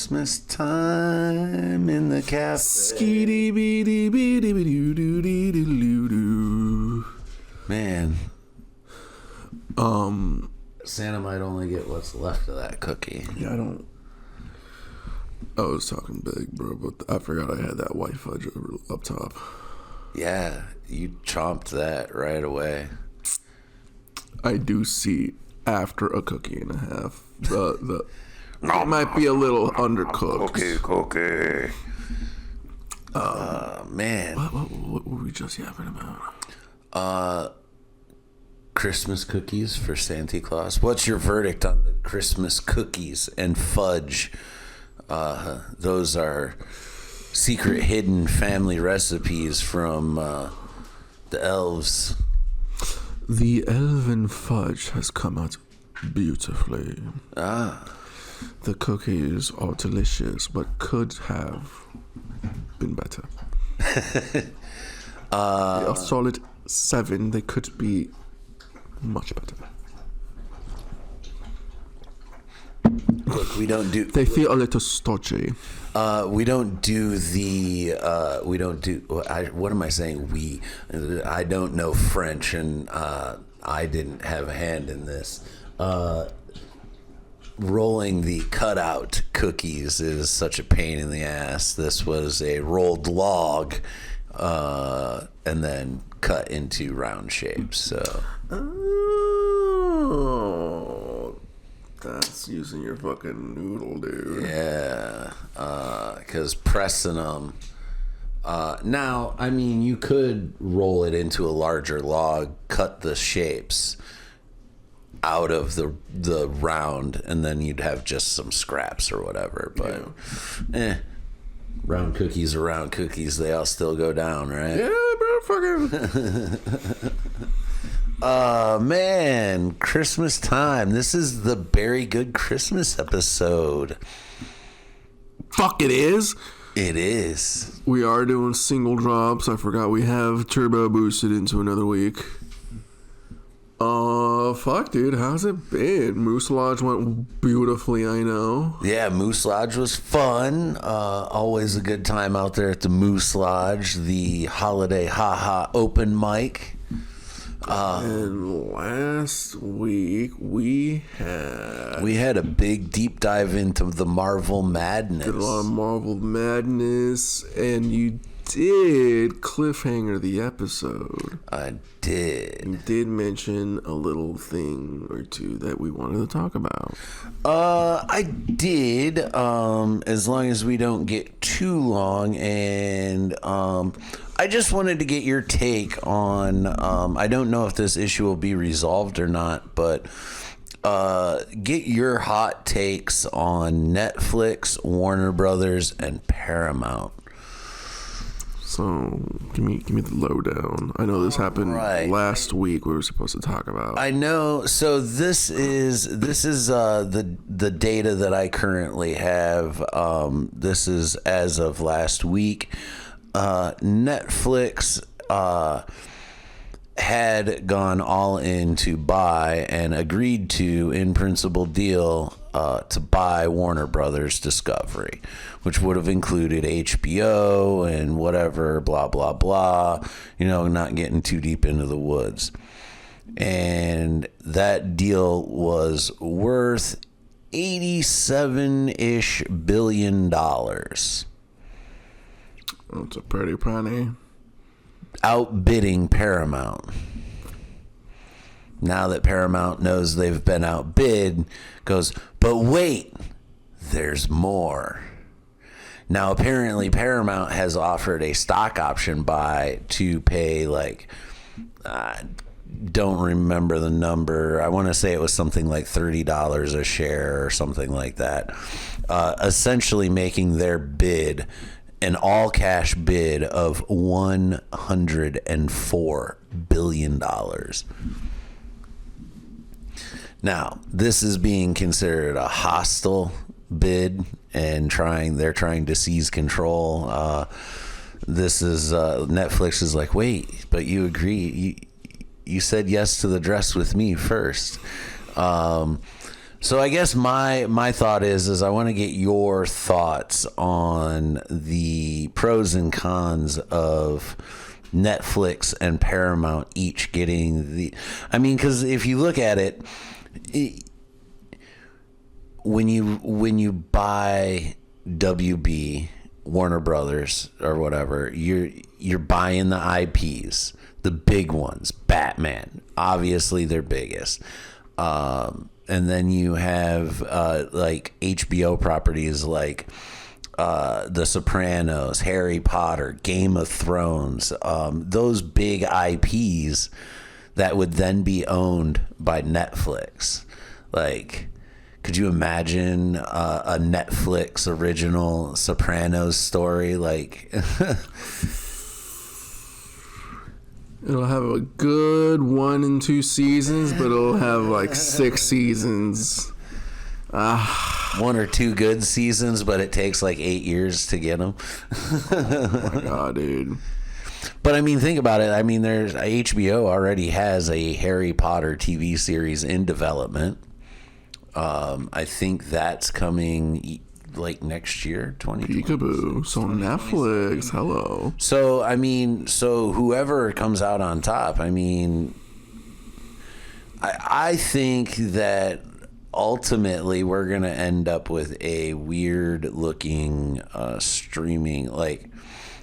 Christmas time in the cafe. Man. Santa might only get what's left of that cookie. Yeah, I was talking big, bro, but I forgot I had that white fudge up top. Yeah, you chomped that right away. I do see after a cookie and a half. It might be a little undercooked. Cookie. Man. What were we just yapping about? Christmas cookies for Santa Claus. What's your verdict on the Christmas cookies and fudge? Those are secret hidden family recipes from the elves. The elven fudge has come out beautifully. The cookies are delicious, but could have been better. A solid 7. They could be much better. Look, we don't do. They feel a little stodgy. We don't do the. We don't do. What am I saying? We. I don't know French, and I didn't have a hand in this. Rolling the cutout cookies is such a pain in the ass. This was a rolled log, and then cut into round shapes. So. Oh, that's using your fucking noodle, dude. Yeah, because pressing them. Now, I mean, you could roll it into a larger log, cut the shapes out of the round, and then you'd have just some scraps or whatever. But, round cookies are round cookies. They all still go down, right? Yeah, bro, fucking. Man, Christmas time. This is the Very Good Christmas episode. Fuck, it is. It is. We are doing single drops. I forgot we have turbo boosted into another week. Fuck, dude. How's it been? Moose Lodge went beautifully, I know. Yeah, Moose Lodge was fun. Always a good time out there at the Moose Lodge. The holiday haha open mic. And last week we had a big deep dive into the Marvel Madness. Did a lot of Marvel Madness, and you did cliffhanger the episode. I did. You did mention a little thing or two that we wanted to talk about. I did, as long as we don't get too long, and I just wanted to get your take on, I don't know if this issue will be resolved or not, but get your hot takes on Netflix, Warner Brothers, and Paramount. So give me the lowdown. I know this happened last week. We were supposed to talk about. I know. So this is the data that I currently have. This is as of last week. Netflix had gone all in to buy and agreed to, in principle deal, to buy Warner Brothers Discovery, which would have included HBO and whatever, blah, blah, blah, not getting too deep into the woods. And that deal was worth $87-ish billion. That's a pretty penny. Outbidding Paramount. Now that Paramount knows they've been outbid, goes, but wait, there's more. Now, apparently, Paramount has offered a stock option buy to pay, don't remember the number. I want to say it was something like $30 a share or something like that. Essentially making their bid an all-cash bid of $104 billion. Now, this is being considered a hostile bid, and they're trying to seize control. This is Netflix is like, wait, but you agree? You said yes to the dress with me first. So I guess my thought is I want to get your thoughts on the pros and cons of Netflix and Paramount each getting the. I mean, because if you look at it, when you buy WB, Warner Brothers or whatever, you're buying the IPs, the big ones. Batman, obviously their biggest. And then you have like HBO properties like The Sopranos, Harry Potter, Game of Thrones, those big IPs that would then be owned by Netflix. Like, could you imagine a Netflix original Sopranos story? Like, it'll have a good 1 and 2 seasons, but it'll have like 6 seasons. 1 or 2 good seasons, but it takes like 8 years to get them. Oh my god, dude. But I mean, think about it. I mean, there's HBO already has a Harry Potter TV series in development. I think that's coming like next year, 2020. Peekaboo. So Netflix, hello. So I mean, so whoever comes out on top, I mean, I think that ultimately we're gonna end up with a weird looking streaming. Like,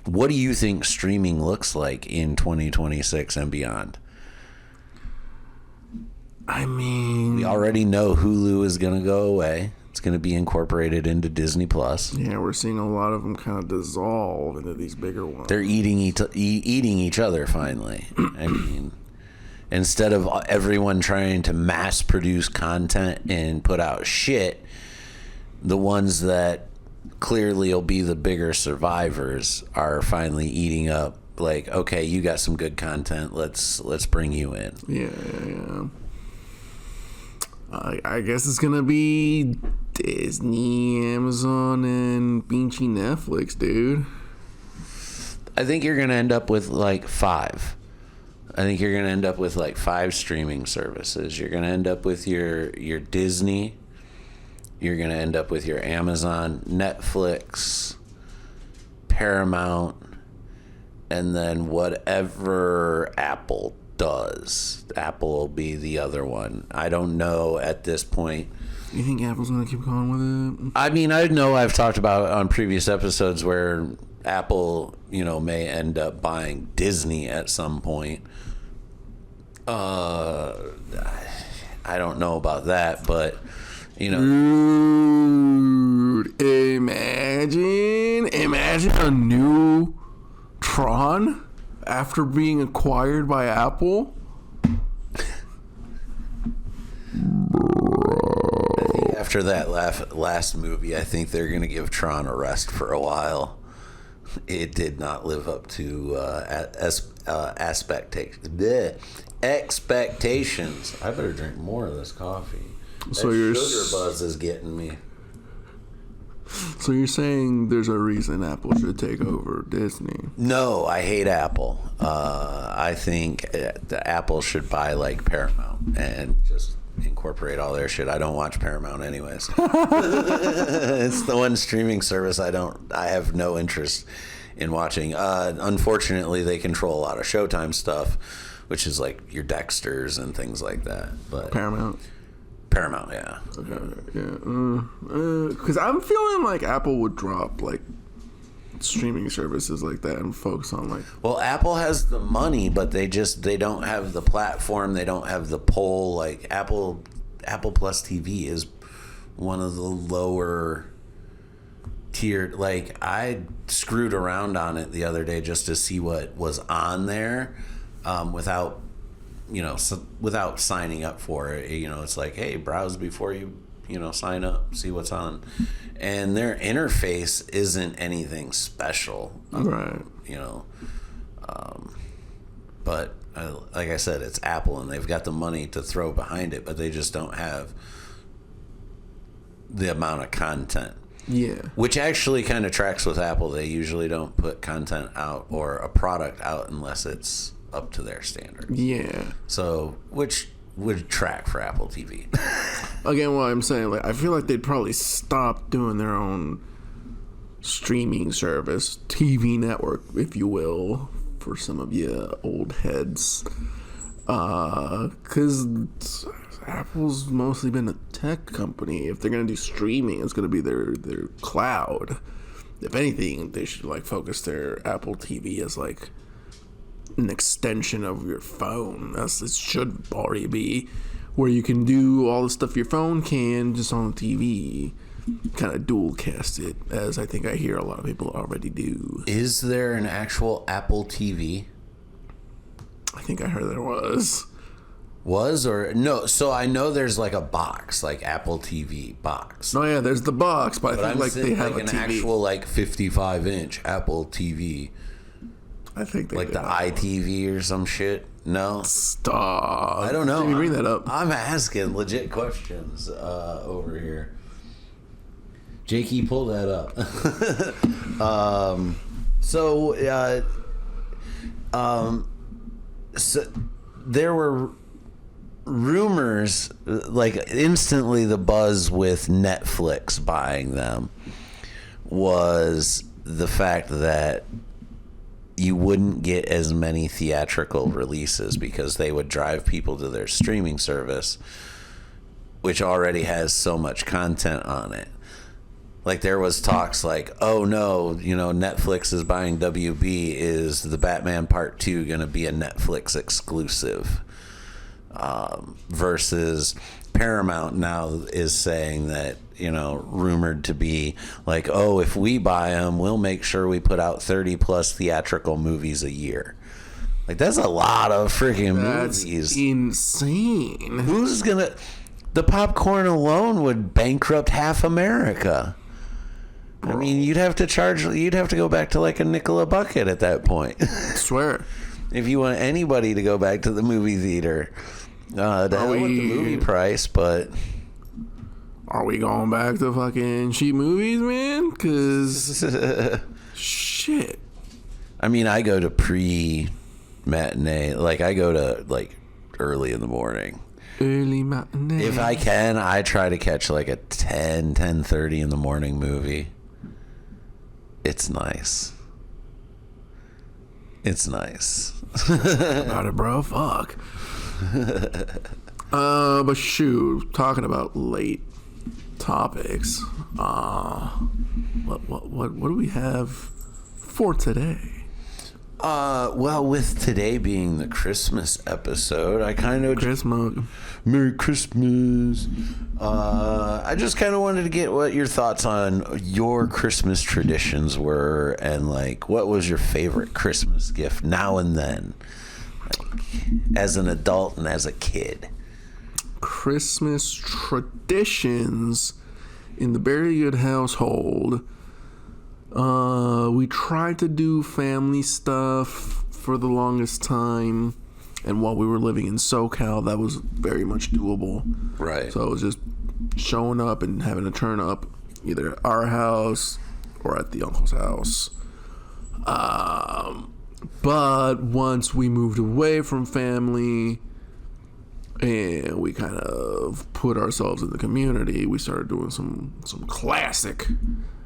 what do you think streaming looks like in 2026 and beyond? I mean, We already know Hulu is gonna go away. It's going to be incorporated into Disney Plus. yeah, we're seeing a lot of them kind of dissolve into these bigger ones. They're eating each other finally. I mean, instead of everyone trying to mass produce content and put out shit, the ones that clearly will be the bigger survivors are finally eating up. Like, okay, you got some good content. Let's bring you in. Yeah. I guess it's gonna be Disney, Amazon, and Beachy Netflix, dude. I think you're gonna end up with like 5. I think you're gonna end up with like 5 streaming services. You're gonna end up with your Disney. You're gonna end up with your Amazon, Netflix, Paramount, and then whatever Apple does. Apple will be the other one. I don't know at this point. You think Apple's gonna keep going with it? I mean, I know I've talked about on previous episodes where Apple, may end up buying Disney at some point. I don't know about that, but Dude, imagine a new Tron after being acquired by Apple. I think after that last movie, I think they're going to give Tron a rest for a while. It did not live up to expectations. I better drink more of this coffee. So that your sugar buzz is getting me. So you're saying there's a reason Apple should take over Disney? No, I hate Apple. I think the Apple should buy like Paramount and just incorporate all their shit. I don't watch Paramount anyways. It's the one streaming service I have no interest in watching. Unfortunately, they control a lot of Showtime stuff, which is like your Dexters and things like that. But Paramount, yeah. okay, yeah. Because I'm feeling like Apple would drop like streaming services like that and focus on like. Well, Apple has the money, but they don't have the platform. They don't have the pull. Like Apple Plus TV is one of the lower tiered. Like, I screwed around on it the other day just to see what was on there, without signing up for it. It's like, hey, browse before you sign up, see what's on. And their interface isn't anything special. Right. But like I said, it's Apple and they've got the money to throw behind it, but they just don't have the amount of content. Yeah. Which actually kind of tracks with Apple. They usually don't put content out or a product out unless it's up to their standards. Yeah. So, which would track for Apple TV. Again, what I'm saying, like, I feel like they'd probably stop doing their own streaming service, TV network, if you will, for some of you old heads. Because Apple's mostly been a tech company. If they're going to do streaming, it's going to be their cloud. If anything, they should, like, focus their Apple TV as, like, an extension of your phone. As it should already be, where you can do all the stuff your phone can just on the TV. Kind of dual cast it, as I think I hear a lot of people already do. Is there an actual Apple TV? I think I heard there was. Was or no? So I know there's like a box, like Apple TV box. No, yeah, there's the box, but I think I'm like they have like a an TV. actual like 55-inch Apple TV, I think they like do the have iTV or some shit. No, Stop. I don't know. Did you bring that up? I'm asking legit questions over here. Jakey, pull that up. So there were rumors, like instantly the buzz with Netflix buying them was the fact that you wouldn't get as many theatrical releases because they would drive people to their streaming service, which already has so much content on it. Like there was talks like, oh no, you know, Netflix is buying WB. Is the Batman Part 2 going to be a Netflix exclusive? Versus Paramount now is saying that, you know, rumored to be like, oh, if we buy them, we'll make sure we put out 30 plus theatrical movies a year. Like that's a lot of freaking That's movies. insane. Who's gonna? The popcorn alone would bankrupt half America. I mean, you'd have to go back to like a nickel a bucket at that point. I swear. If you want anybody to go back to the movie theater. The hell with the movie price, but... Are we going back to fucking cheap movies, man? Because... shit. I mean, I go to pre-matinee. Like, I go to, like, early in the morning. Early matinee. If I can, I try to catch, like, a 10:30 in the morning movie. It's nice. It's nice. About it, bro. Fuck. But shoot, talking about late topics. What do we have for today? Well, with today being the Christmas episode, I kind of Christmas. Merry Christmas. I just kind of wanted to get what your thoughts on your Christmas traditions were, and like, what was your favorite Christmas gift now and then, like, as an adult and as a kid? Christmas traditions in the Very Good household. We tried to do family stuff for the longest time, and while we were living in SoCal, that was very much doable. Right. So it was just showing up and having to turn up either at our house or at the uncle's house. But once we moved away from family and we kind of put ourselves in the community, we started doing some classic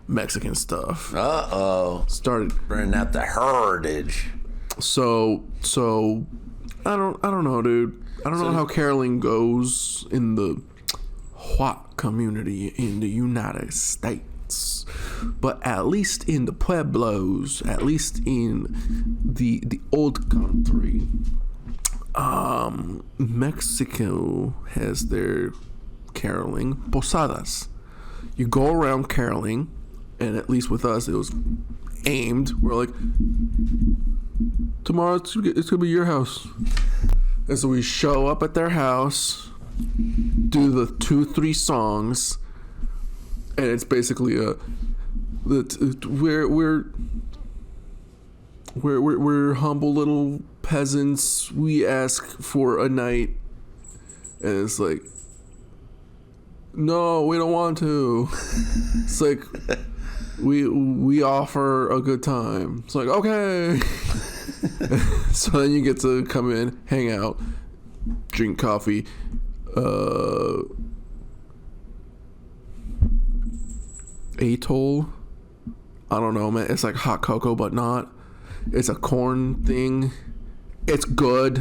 Mexican stuff. Started bringing out the heritage. So I don't know, dude. I don't know how caroling goes in the white community in the United States, but at least in the pueblos, at least in the old country, Mexico has their caroling posadas. You go around caroling, and at least with us, it was aimed. We're like, tomorrow it's gonna be your house, and so we show up at their house, do the 2-3 songs, and it's basically we're humble little peasants. We ask for a night, and it's like, no, we don't want to. It's like, we offer a good time. It's like, okay. So then you get to come in, hang out, drink coffee. Atoll. I don't know, man. It's like hot cocoa, but not. It's a corn thing. It's good.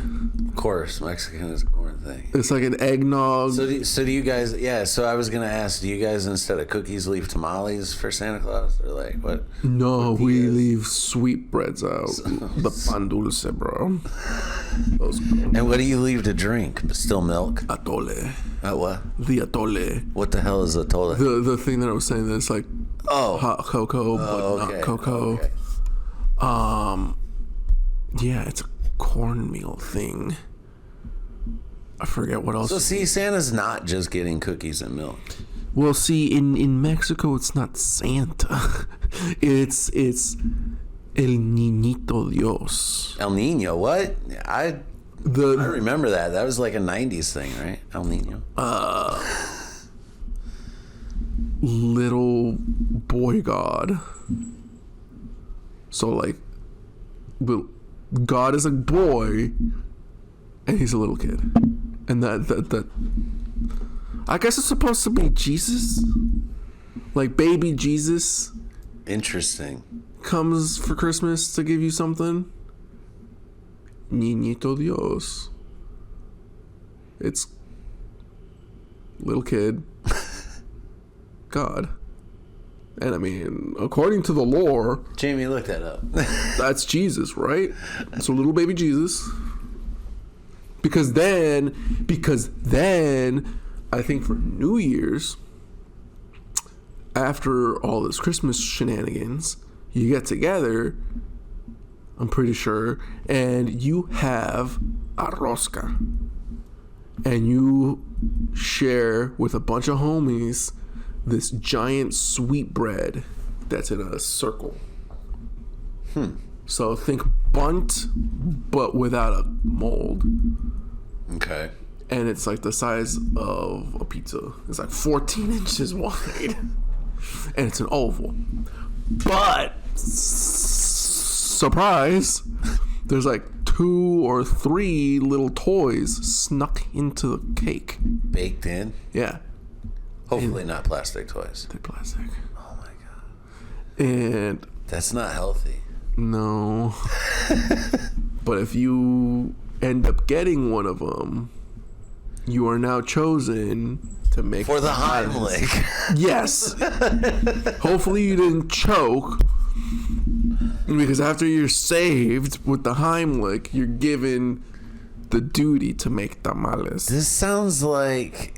Of course, Mexican is a corn thing. It's like an eggnog. So do you guys? Yeah. So I was gonna ask, do you guys instead of cookies leave tamales for Santa Claus, or like what? No, we leave sweetbreads out. The pan dulce, bro. Those And what do you leave to drink? Still milk? atole. What? The atole. What the hell is atole? The thing that I was saying that's like hot cocoa, but not cocoa. Okay. Yeah, it's a cornmeal thing. I forget what else. So see, Santa's not just getting cookies and milk. Well, see, in Mexico, it's not Santa. it's El Niñito Dios. El Nino, what? I remember that. That was like a 90s thing, right? El Nino. Little boy God. So, like, God is a boy, and he's a little kid. And that I guess it's supposed to be Jesus? Like, baby Jesus Interesting. comes for Christmas to give you something. Niñito Dios. It's little kid. God. And I mean, according to the lore, Jamie, look that up. that's Jesus, right? So little baby Jesus. Because then, I think for New Year's, after all this Christmas shenanigans, you get together, I'm pretty sure, and you have a rosca. And you share with a bunch of homies this giant sweetbread that's in a circle. So think bunt, but without a mold. Okay. And it's like the size of a pizza. It's like 14 inches wide. And it's an oval. But, surprise, there's like 2 or 3 little toys snuck into the cake. Baked in? Yeah. Hopefully not plastic toys. They're plastic. Oh my god. And That's not healthy. no. But if you end up getting one of them, you are now chosen to make For the Heimlich. Yes. Hopefully you didn't choke, because after you're saved with the Heimlich, you're given the duty to make tamales. This sounds like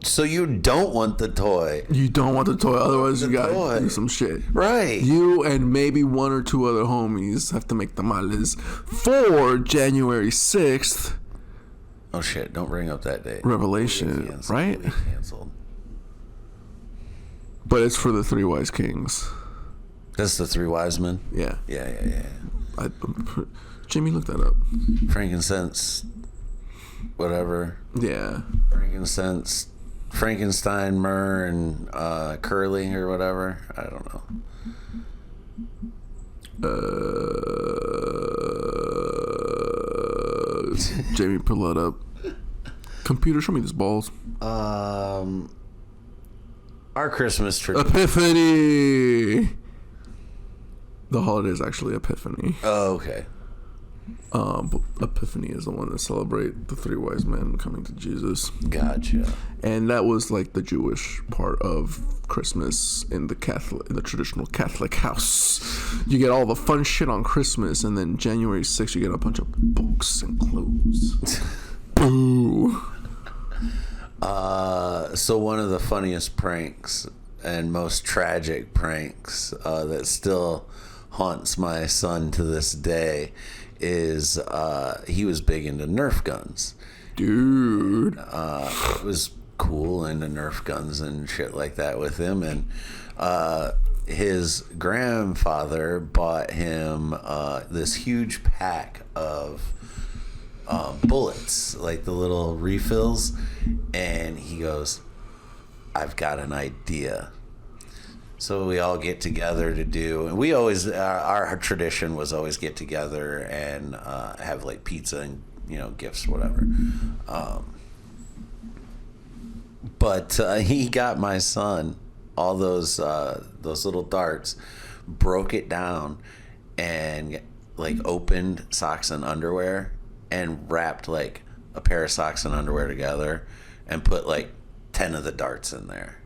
so you don't want the toy. You don't want the toy, otherwise you gotta do some shit. Right. You and maybe 1 or 2 other homies have to make tamales for January 6th. Oh shit, don't bring up that date. Revelation, right? It'll be canceled. But it's for the 3 wise kings. That's the 3 wise men? Yeah. Yeah. Jimmy, look that up. Frankincense, whatever. Yeah. Frankenstein, myrrh, and curly or whatever. I don't know. Jamie, pull that up. Computer, show me these balls. Our Christmas tree. Epiphany. The holiday is actually Epiphany. Oh, okay. But Epiphany is the one that celebrate the 3 wise men coming to Jesus. Gotcha. And that was like the Jewish part of Christmas in the traditional Catholic house. You get all the fun shit on Christmas, and then January 6th you get a bunch of books and clothes. Boo. So one of the funniest pranks and most tragic pranks that still haunts my son to this day is he was big into Nerf guns. Dude. It was cool into Nerf guns and shit like that with him, and his grandfather bought him this huge pack of bullets, like the little refills, and he goes, I've got an idea. So we all get together to do, and we always, our tradition was always get together and have like pizza and, gifts, whatever. But he got my son all those little darts, broke it down, and like opened socks and underwear and wrapped like a pair of socks and underwear together and put like 10 of the darts in there.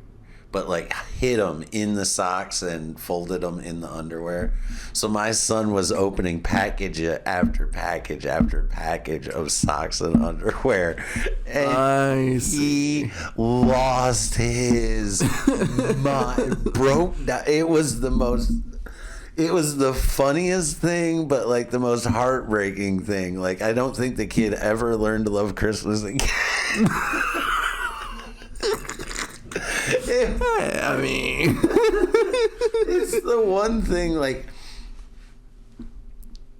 But like hid them in the socks and folded them in the underwear. So my son was opening package after package after package of socks and underwear, and he lost his mind, broke down. It was the funniest thing, but like the most heartbreaking thing. Like I don't think the kid ever learned to love Christmas again. I mean, it's the one thing, like,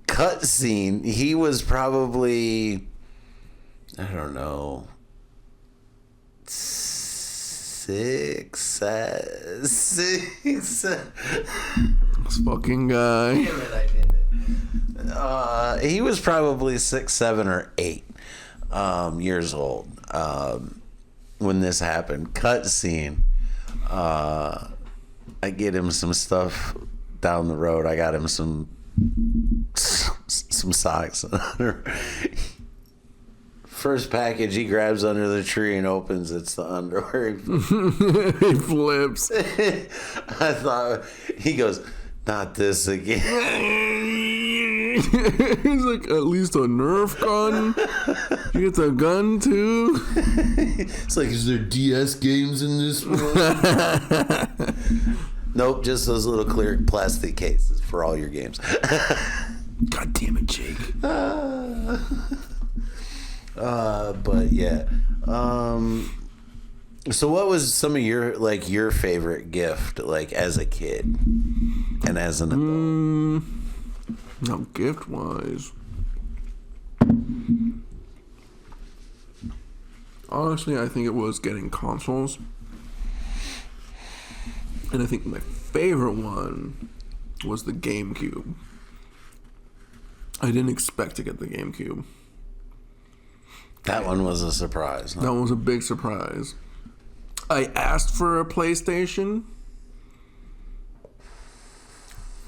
cutscene. He was probably, I don't know, six. This fucking guy. Damn it, I did it. He was probably 6, 7, or 8 years old. When this happened, cutscene. I get him some stuff down the road. I got him some socks. First package he grabs under the tree and opens. It's the underwear. He flips. I thought he goes, not this again. He's like, at least a Nerf gun. You get the gun too. It's like, is there DS games in this one? Nope, just those little clear plastic cases for all your games. God damn it, Jake. But yeah. So what was some of your favorite gift, like as a kid and as an adult? No, gift wise. Honestly, I think it was getting consoles. And I think my favorite one was the GameCube. I didn't expect to get the GameCube. That one was a surprise. Huh? That one was a big surprise. I asked for a PlayStation.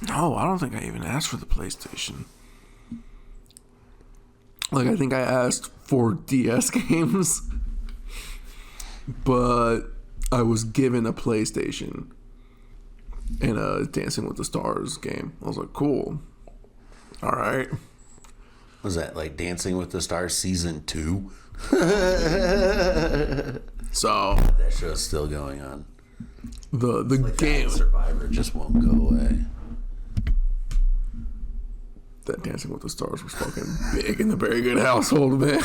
No, I don't think I even asked for the PlayStation. Like, I think I asked for DS games. But I was given a PlayStation and a Dancing with the Stars game. I was like, cool. All right. Was that like Dancing with the Stars season 2? So that show's still going on. The like game Survivor just won't go away. That Dancing with the Stars was fucking big in the Very Good household, man.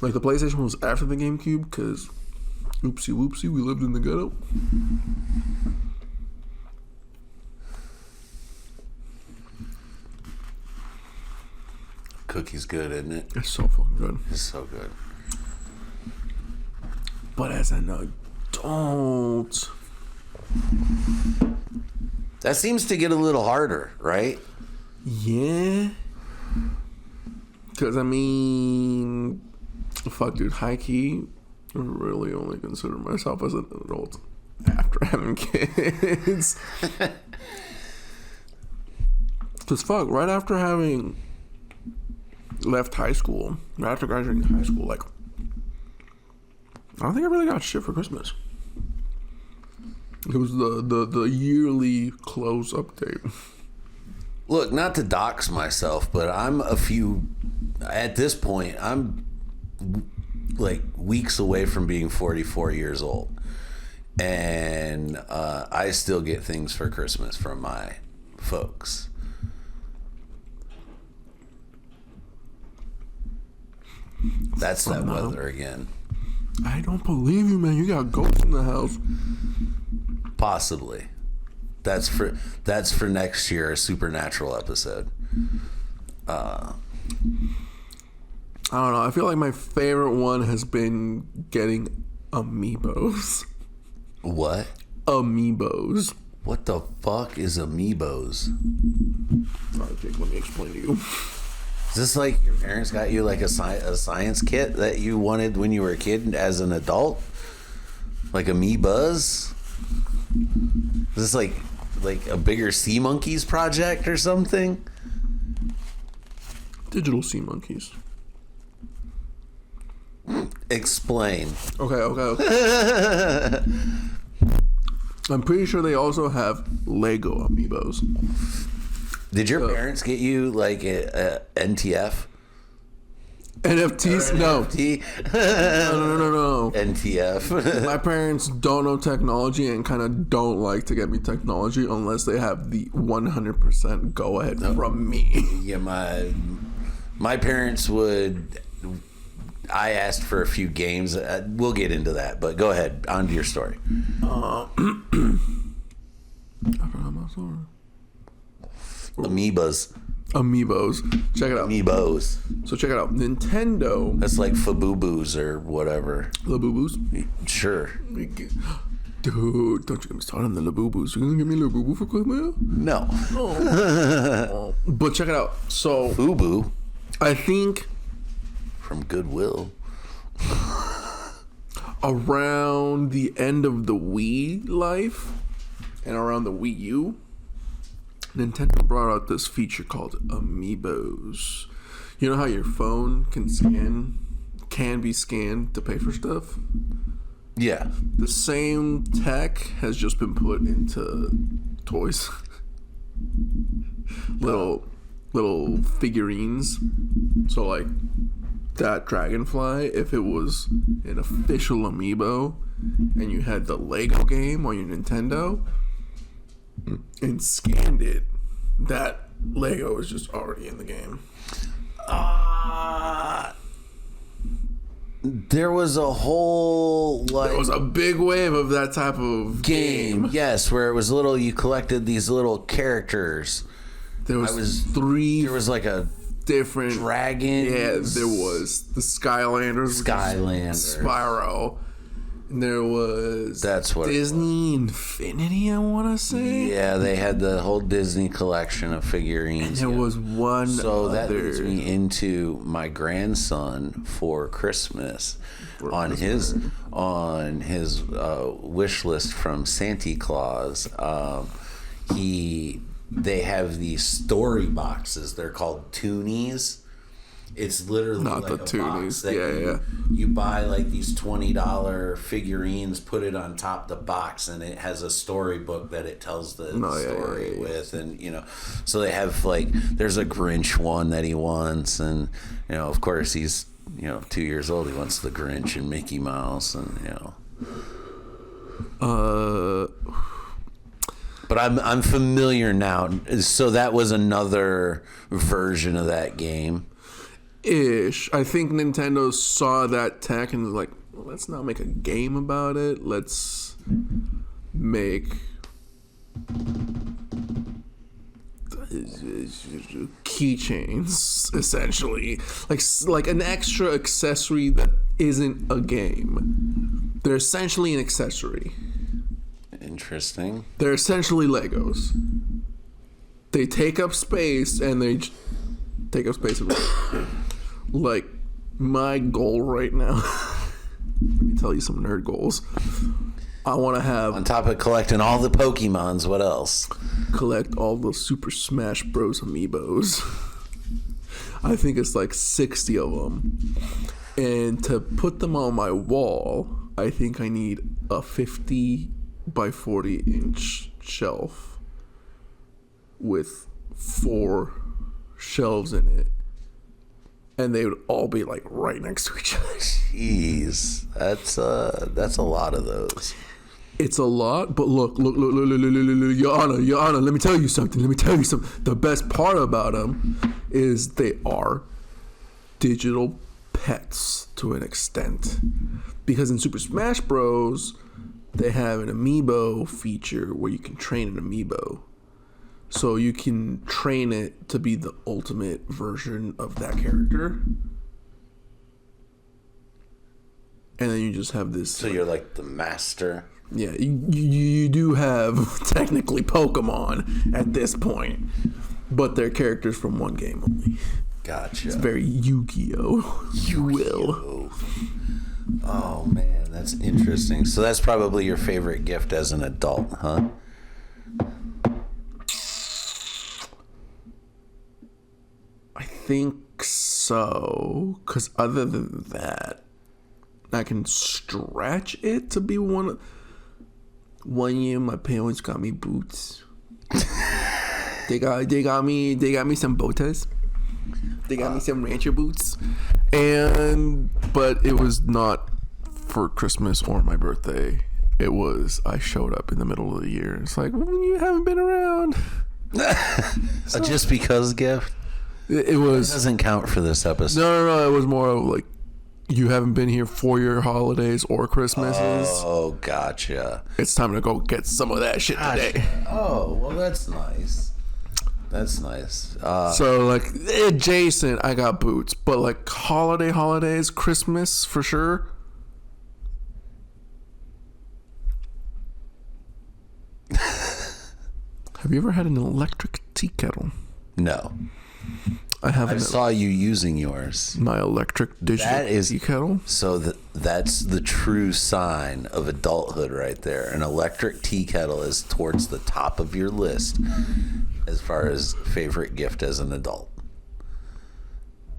Like the PlayStation was after the GameCube because oopsie whoopsie, we lived in the ghetto. Cookie's good, isn't it? It's so fucking good. It's so good. But as an adult, that seems to get a little harder, right? yeah. Because, I mean, fuck, dude, high key, I really only consider myself as an adult after having kids. Because, fuck, right after having left high school, right after graduating high school, like, I don't think I really got shit for Christmas. It was the yearly close update. Look, not to dox myself, but at this point, I'm like weeks away from being 44 years old. And I still get things for Christmas from my folks. That's that weather again. I don't believe you, man. You got ghosts in the house. Possibly. That's for next year, a supernatural episode. I don't know. I feel like my favorite one has been getting amiibos. What? Amiibos. What the fuck is amiibos? Alright, Jake, let me explain to you. Is this like your parents got you like a science kit that you wanted when you were a kid as an adult? Like amoebas? Is this like a bigger sea monkeys project or something? Digital sea monkeys. Explain. Okay. I'm pretty sure they also have Lego amiibos. Did your parents get you like a NTF? NFTs? No. NFT? No. NTF. My parents don't know technology and kind of don't like to get me technology unless they have the 100% go ahead from me. Yeah, my parents would. I asked for a few games. We'll get into that, but go ahead. On to your story. I forgot my story. Amoebas. Amiibos. Check it out. Amiibos. So check it out. Nintendo. That's like Fabubus or whatever. Labubu's. Sure. Dude, don't you get me started on the Labubus. You gonna give me a Labubu for Christmas? No. Oh. But check it out. So Fubu I think from Goodwill. around the end of the Wii life and around the Wii U, Nintendo brought out this feature called Amiibos. You know how your phone can be scanned to pay for stuff? Yeah. The same tech has just been put into toys. little figurines. So like that dragonfly, if it was an official amiibo and you had the Lego game on your Nintendo and scanned it, that Lego is just already in the game. There was a whole like There was a big wave of that type of game. Yes, where it was you collected these little characters. There was three There was like a different dragon. Yeah, there was the Skylanders, Spyro. And there was That's what Disney Infinity, I want to say. Yeah, they had the whole Disney collection of figurines. And there was one that leads me into my grandson for Christmas. On his wish list from Santa Claus, they have these story boxes. They're called Toonies. It's literally not like the a Toonies. box that you buy like these $20 figurines, put it on top of the box, and it has a storybook that it tells the story with, and so they have like there's a Grinch one that he wants, and of course he's 2 years old. He wants the Grinch and Mickey Mouse, and But I'm familiar now. So that was another version of that game. Ish. I think Nintendo saw that tech and was like, let's not make a game about it. Let's make keychains, essentially. Like an extra accessory that isn't a game. They're essentially an accessory. Interesting. They're essentially Legos. They take up space and they take up space. Like, my goal right now, let me tell you some nerd goals. I want to have... On top of collecting all the Pokemons, what else? Collect all the Super Smash Bros. Amiibos. I think it's like 60 of them. And to put them on my wall, I think I need a 50 by 40 inch shelf with 4 shelves in it, and they would all be like right next to each other. Jeez, that's a lot of those. It's a lot, but look, Your Honor, let me tell you something. The best part about them is they are digital pets to an extent, because in Super Smash Bros. They have an amiibo feature where you can train an amiibo. So you can train it to be the ultimate version of that character. And then you just have this... So you're like the master? Yeah, you do have technically Pokemon at this point, but they're characters from one game only. Gotcha. It's very Yu-Gi-Oh! You will. Oh man, that's interesting. So that's probably your favorite gift as an adult, huh? I think so, because other than that, I can stretch it to be one year my parents got me boots. they got me some botas. They got me some rancher boots. But it was not for Christmas or my birthday. It was, I showed up in the middle of the year. It's like, well, you haven't been around. A just because gift? It was. It doesn't count for this episode. No. It was more of like, you haven't been here for your holidays or Christmases. Oh, gotcha. It's time to go get some of that shit today. Oh, well, that's nice. That's nice. So, like, adjacent, I got boots. But, like, holidays, Christmas, for sure. Have you ever had an electric tea kettle? No. I saw you using yours. My electric digital tea kettle. So that's the true sign of adulthood right there. An electric tea kettle is towards the top of your list as far as favorite gift as an adult.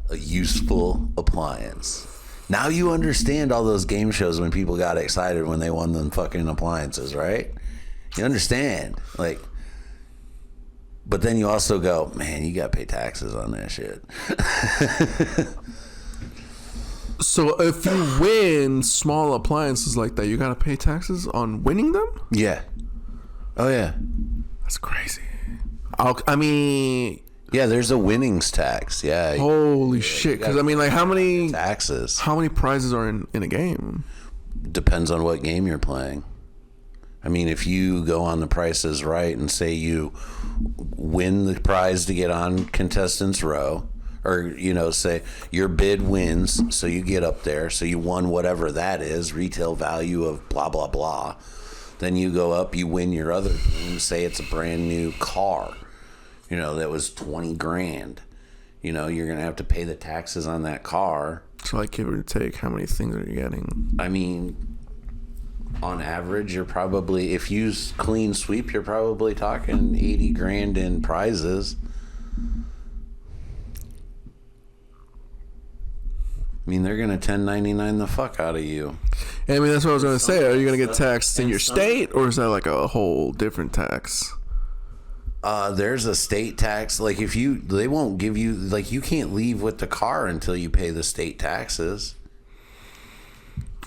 A useful appliance. Now you understand all those game shows when people got excited when they won them fucking appliances, right? You understand. Like, but then you also go, man, you got to pay taxes on that shit. So if you win small appliances like that, you got to pay taxes on winning them? Yeah. Oh, yeah. That's crazy. I mean... Yeah, there's a winnings tax. Yeah. Holy shit. Because, I mean, like, how many... Taxes. How many prizes are in a game? Depends on what game you're playing. I mean, if you go on the Price is Right and say you win the prize to get on contestants row, or, you know, say your bid wins, so you get up there, so you won whatever that is, retail value of blah, blah, blah. Then you go up, you win your other game, say it's a brand new car, you know, that was 20 grand. You know, you're going to have to pay the taxes on that car. So, like, give or take, how many things are you getting? I mean... On average, you're probably, if you clean sweep, you're probably talking 80 grand in prizes. I mean, they're going to 1099 the fuck out of you. I mean, that's what I was going to say. Are you going to get taxed in your state, or is that like a whole different tax? There's a state tax. Like, they won't give you, like, you can't leave with the car until you pay the state taxes.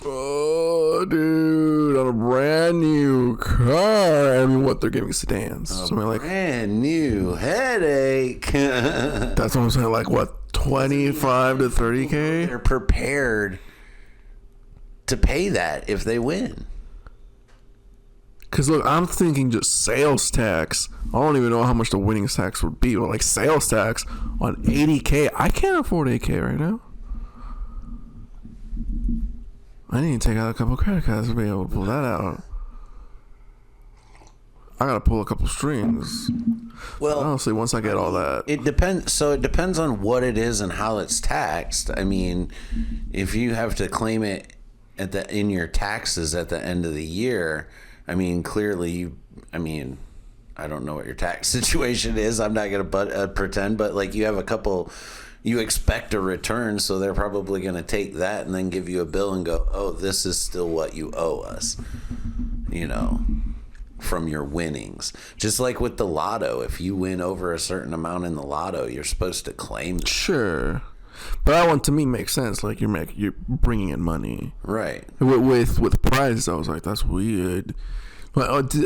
Oh, dude, on a brand new car. I mean, what, they're giving sedans. So, I mean, like, brand new headache. That's what I'm saying. Like, what, 25 to 30K? They're prepared to pay that if they win. Because, look, I'm thinking just sales tax. I don't even know how much the winnings tax would be. But, like, sales tax on 80K. I can't afford 8K right now. I need to take out a couple credit cards to be able to pull that out. I gotta pull a couple strings. Well, honestly, once I get all that, it depends. So it depends on what it is and how it's taxed. I mean, if you have to claim it in your taxes at the end of the year, I mean, clearly, I mean, I don't know what your tax situation is. I'm not gonna pretend, but like you have a couple. You expect a return, so they're probably going to take that and then give you a bill and go, oh, this is still what you owe us, you know, from your winnings. Just like with the lotto, if you win over a certain amount in the lotto, you're supposed to claim that. Sure. But that one to me makes sense. Like you're bringing in money, right? With prizes, I was like, that's weird. Because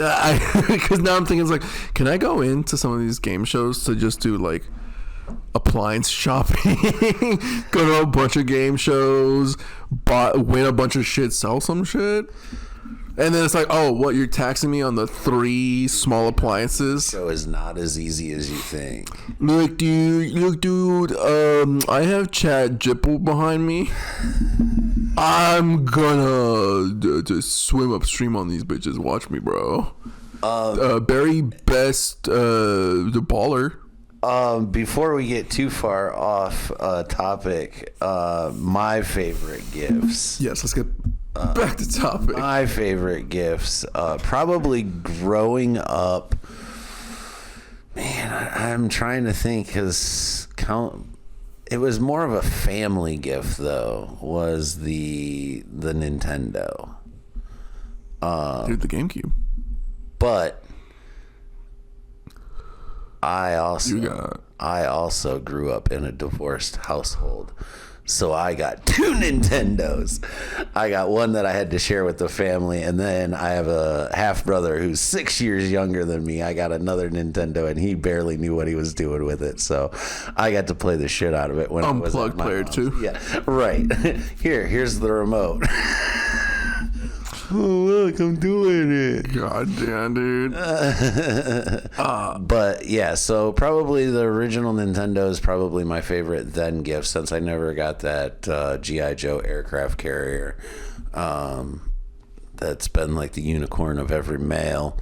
now I'm thinking, it's like, can I go into some of these game shows to just do like appliance shopping, go to a bunch of game shows, win a bunch of shit, sell some shit, and then it's like, oh, what, you're taxing me on the 3 small appliances? So it's not as easy as you think. Look, dude, I have Chad Jipple behind me. I'm gonna just swim upstream on these bitches. Watch me, bro. Barry Best, the baller. Before we get too far off topic, my favorite gifts. Yes, let's get back to topic. My favorite gifts, probably growing up. Man, I'm trying to think because it was more of a family gift though. Was the Nintendo? Dude, the GameCube. But I also grew up in a divorced household. So I got 2 Nintendos. I got one that I had to share with the family, and then I have a half brother who's 6 years younger than me. I got another Nintendo, and he barely knew what he was doing with it. So I got to play the shit out of it when I was at Unplugged my player mom's. too. Yeah, right. Here's the remote. Oh, look, I'm doing it. God damn, dude. But yeah, so probably the original Nintendo is probably my favorite then gift, since I never got that G.I. Joe aircraft carrier. That's been like the unicorn of every male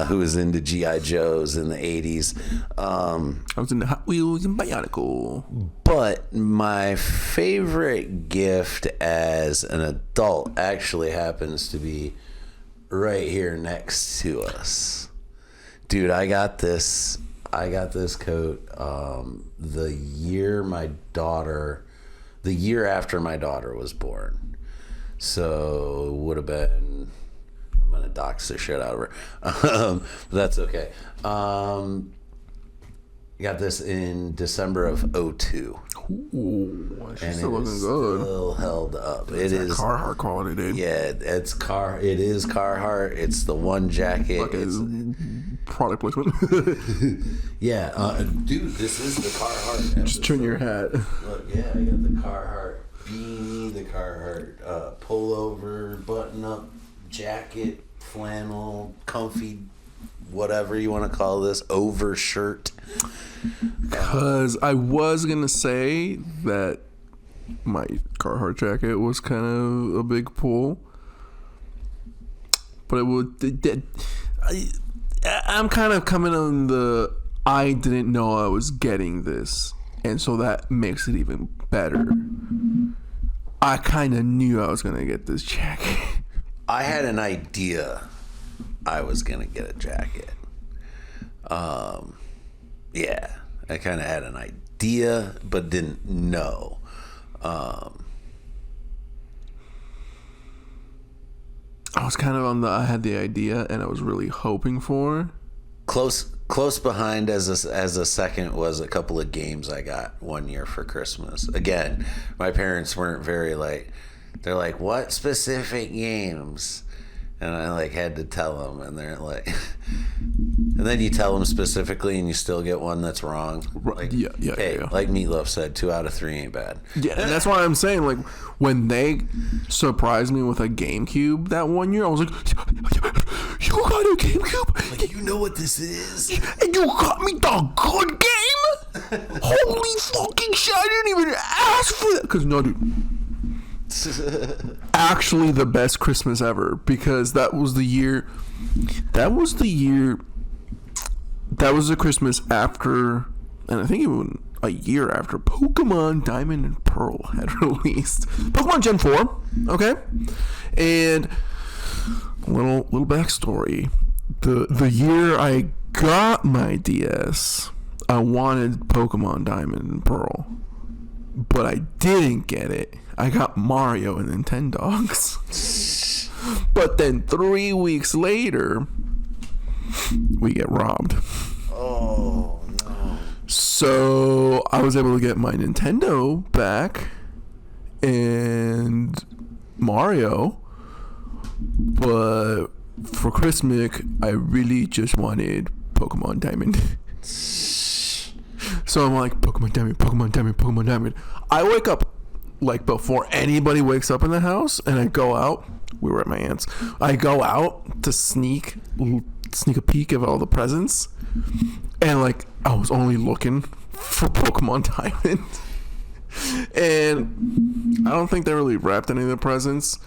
who was into G.I. Joes in the 80s. I was into Hot Wheels and Bionicle. But my favorite gift as an adult actually happens to be right here next to us. Dude, I got this coat the year after my daughter was born. So it would have been, I'm going to dox the shit out of her. That's okay. Got this in December of 2002. Ooh, she's And still it looking is good. still held up. It is Carhartt quality, dude. Yeah, it is Carhartt. It's the one jacket. Like a product placement. Yeah, dude, this is the Carhartt episode. Just turn your hat. Look, yeah, I got the Carhartt beanie, the Carhartt pullover, button-up jacket, flannel, comfy, whatever you want to call this, overshirt. Because I was going to say that my Carhartt jacket was kind of a big pull. But I'm kind of coming on the I didn't know I was getting this. And so that makes it even better. I kind of knew I was going to get this jacket. I had an idea I was going to get a jacket. Yeah, I kind of had an idea, but didn't know. I was kind of on I had the idea and I was really hoping for. Close behind as a second was a couple of games I got one year for Christmas. Again, my parents weren't very they're like, what specific games? And I had to tell them, and they're like, and then you tell them specifically, and you still get one that's wrong. Yeah. Like Meatloaf said, 2 out of 3 ain't bad. Yeah, and that's why I'm saying, when they surprised me with a GameCube that one year, I was like, you got a GameCube? Like, you know what this is? And you got me the good game? Holy fucking shit, I didn't even ask for that. Because, no, dude. Actually the best Christmas ever, because that was the Christmas after, and I think even a year after Pokemon Diamond and Pearl had released. Pokemon Gen 4, okay? And little backstory. The year I got my DS, I wanted Pokemon Diamond and Pearl, but I didn't get it. I got Mario and Nintendogs. But then 3 weeks later, we get robbed. Oh, no. So I was able to get my Nintendo back and Mario. But for Christmas, I really just wanted Pokemon Diamond. So I'm like, Pokemon Diamond, Pokemon Diamond, Pokemon Diamond. I wake up before anybody wakes up in the house, and I go out. We were at my aunt's. I go out to sneak a peek of all the presents, and I was only looking for Pokemon Diamond. And I don't think they really wrapped any of the presents.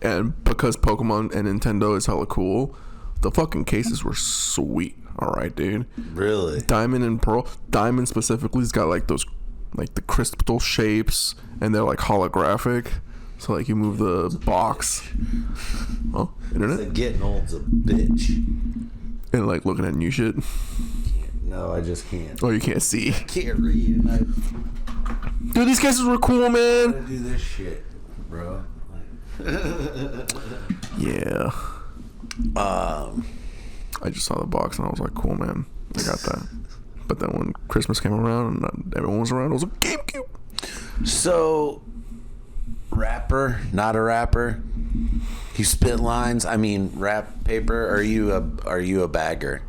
And because Pokemon and Nintendo is hella cool, the fucking cases were sweet. All right, dude. Really? Diamond and Pearl. Diamond specifically has got like those, like the crystal shapes, and they're like holographic. So like you move the box. Oh, internet. It's like getting old's a bitch. And like looking at new shit. No, I just can't. Oh, you can't see. I can't read. Dude, these cases were cool, I man. gotta do this shit, bro. Yeah. I just saw the box and I was like, cool, man. I got that. But then when Christmas came around and everyone was around, I was like, GameCube. So, rapper, not a rapper. You spit lines. I mean, rap paper. Are you a bagger,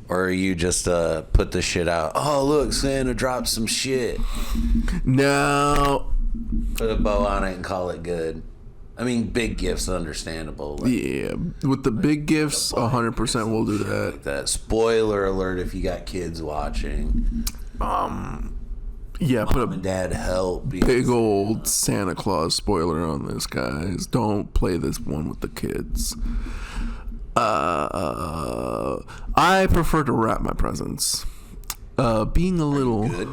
or are you just put the shit out? Oh, look, Santa dropped some shit. No. Put a bow on it and call it good. I mean, big gifts, understandable. Like, Yeah, with the big gifts, 100% we'll do that. like that. Spoiler alert if you got kids watching. Yeah, put Mom a and dad help. big old Santa Claus spoiler on this, guys. Don't play this one with the kids. I prefer to wrap my presents. Being a little Good.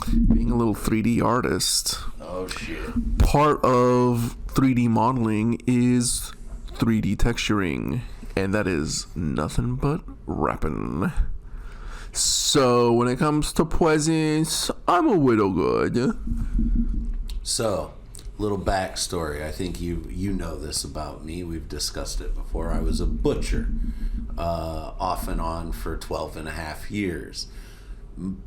3D artist, Oh, shit. part of 3D modeling is 3D texturing, and that is nothing but wrapping. So when it comes to presents, I'm a little good. So, little backstory. I think you know this about me. We've discussed it before. I was a butcher, off and on for 12 and a half years.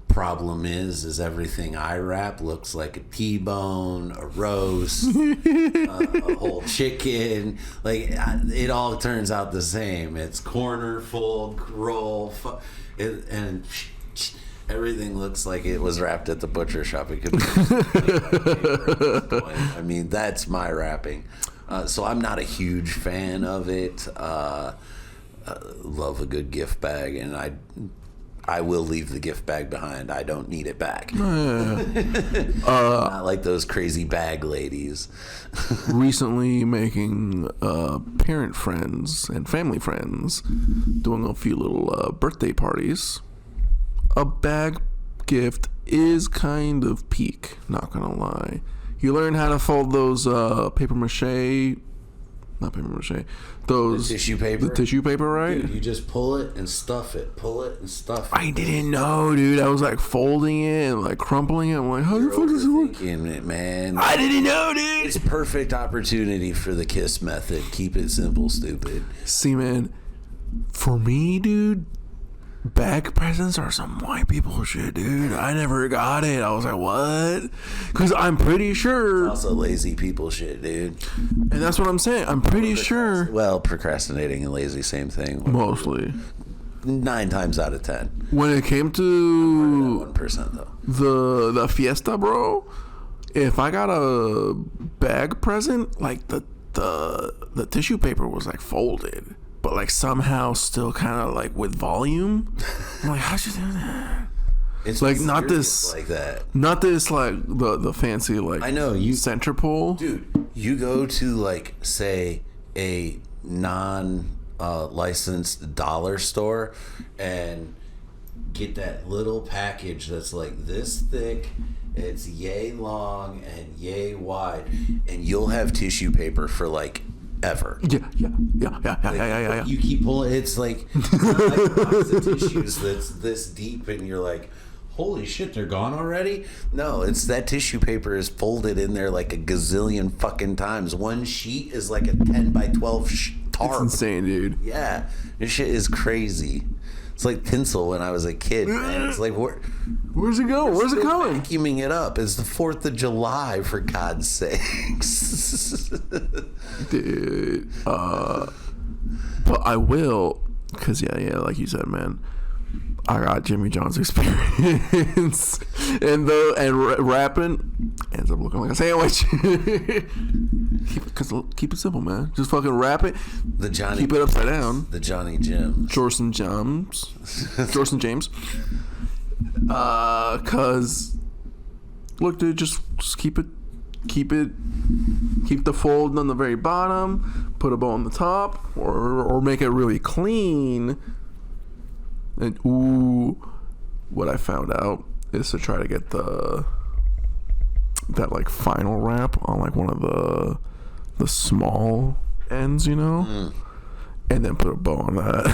Problem is everything I wrap looks like a T-bone, a roast, a whole chicken. Like, it all turns out the same. It's corner, fold, roll, and everything looks like it was wrapped at the butcher shop. It could be I mean, that's my wrapping. So I'm not a huge fan of it. Love a good gift bag, and I will leave the gift bag behind. I don't need it back. Not like those crazy bag ladies. Recently making parent friends and family friends, doing a few little birthday parties. A bag gift is kind of peak, not gonna lie. You learn how to fold those those Tissue paper. the tissue paper, right? Dude, you just pull it and stuff it. Pull it and stuff it. I didn't know, dude. I was like folding it and like crumpling it. I'm like, how the fuck does it work? Thinking it, man. I didn't know, dude. It's perfect opportunity for the KISS method. Keep it simple, stupid. See, man, for me, dude, bag presents are some white people shit, dude. I never got it. I was like, what? Because I'm pretty sure, Also lazy people shit, dude. and that's what I'm saying. I'm pretty sure, Well, procrastinating and lazy, same thing. mostly, 9 times out of 10. when it came to 1% though. the fiesta, bro, if I got a bag present, like the tissue paper was like folded, but like somehow still kind of like with volume. I'm like, how'd you do that? It's Like, not this- like that. Not this like the fancy like I know you, center pull. dude. You go to like say a non-licensed dollar store and get that little package that's like this thick. It's yay long and yay wide, and you'll have tissue paper for like ever. Yeah. You keep pulling. It's like a box of tissues that's this deep, and you're like, holy shit, they're gone already? No, it's that tissue paper is folded in there like a gazillion fucking times. One sheet is like a 10 by 12 tarp. It's insane, dude. Yeah, this shit is crazy. It's like tinsel when I was a kid, man. It's like, Where's it going? Where's it still going? vacuuming it up. It's the 4th of July, for God's sakes. Dude. But I will, because yeah, like you said, man, I got Jimmy John's experience, and rapping ends up looking like a sandwich. Keep it simple, man. Just fucking wrap it. Keep it upside down. The Johnny Jim. Jorson James. Cause look, dude, just keep the fold on the very bottom, put a bow on the top, or make it really clean. And what I found out is to try to get that like final wrap on like one of the small ends, and then put a bow on that.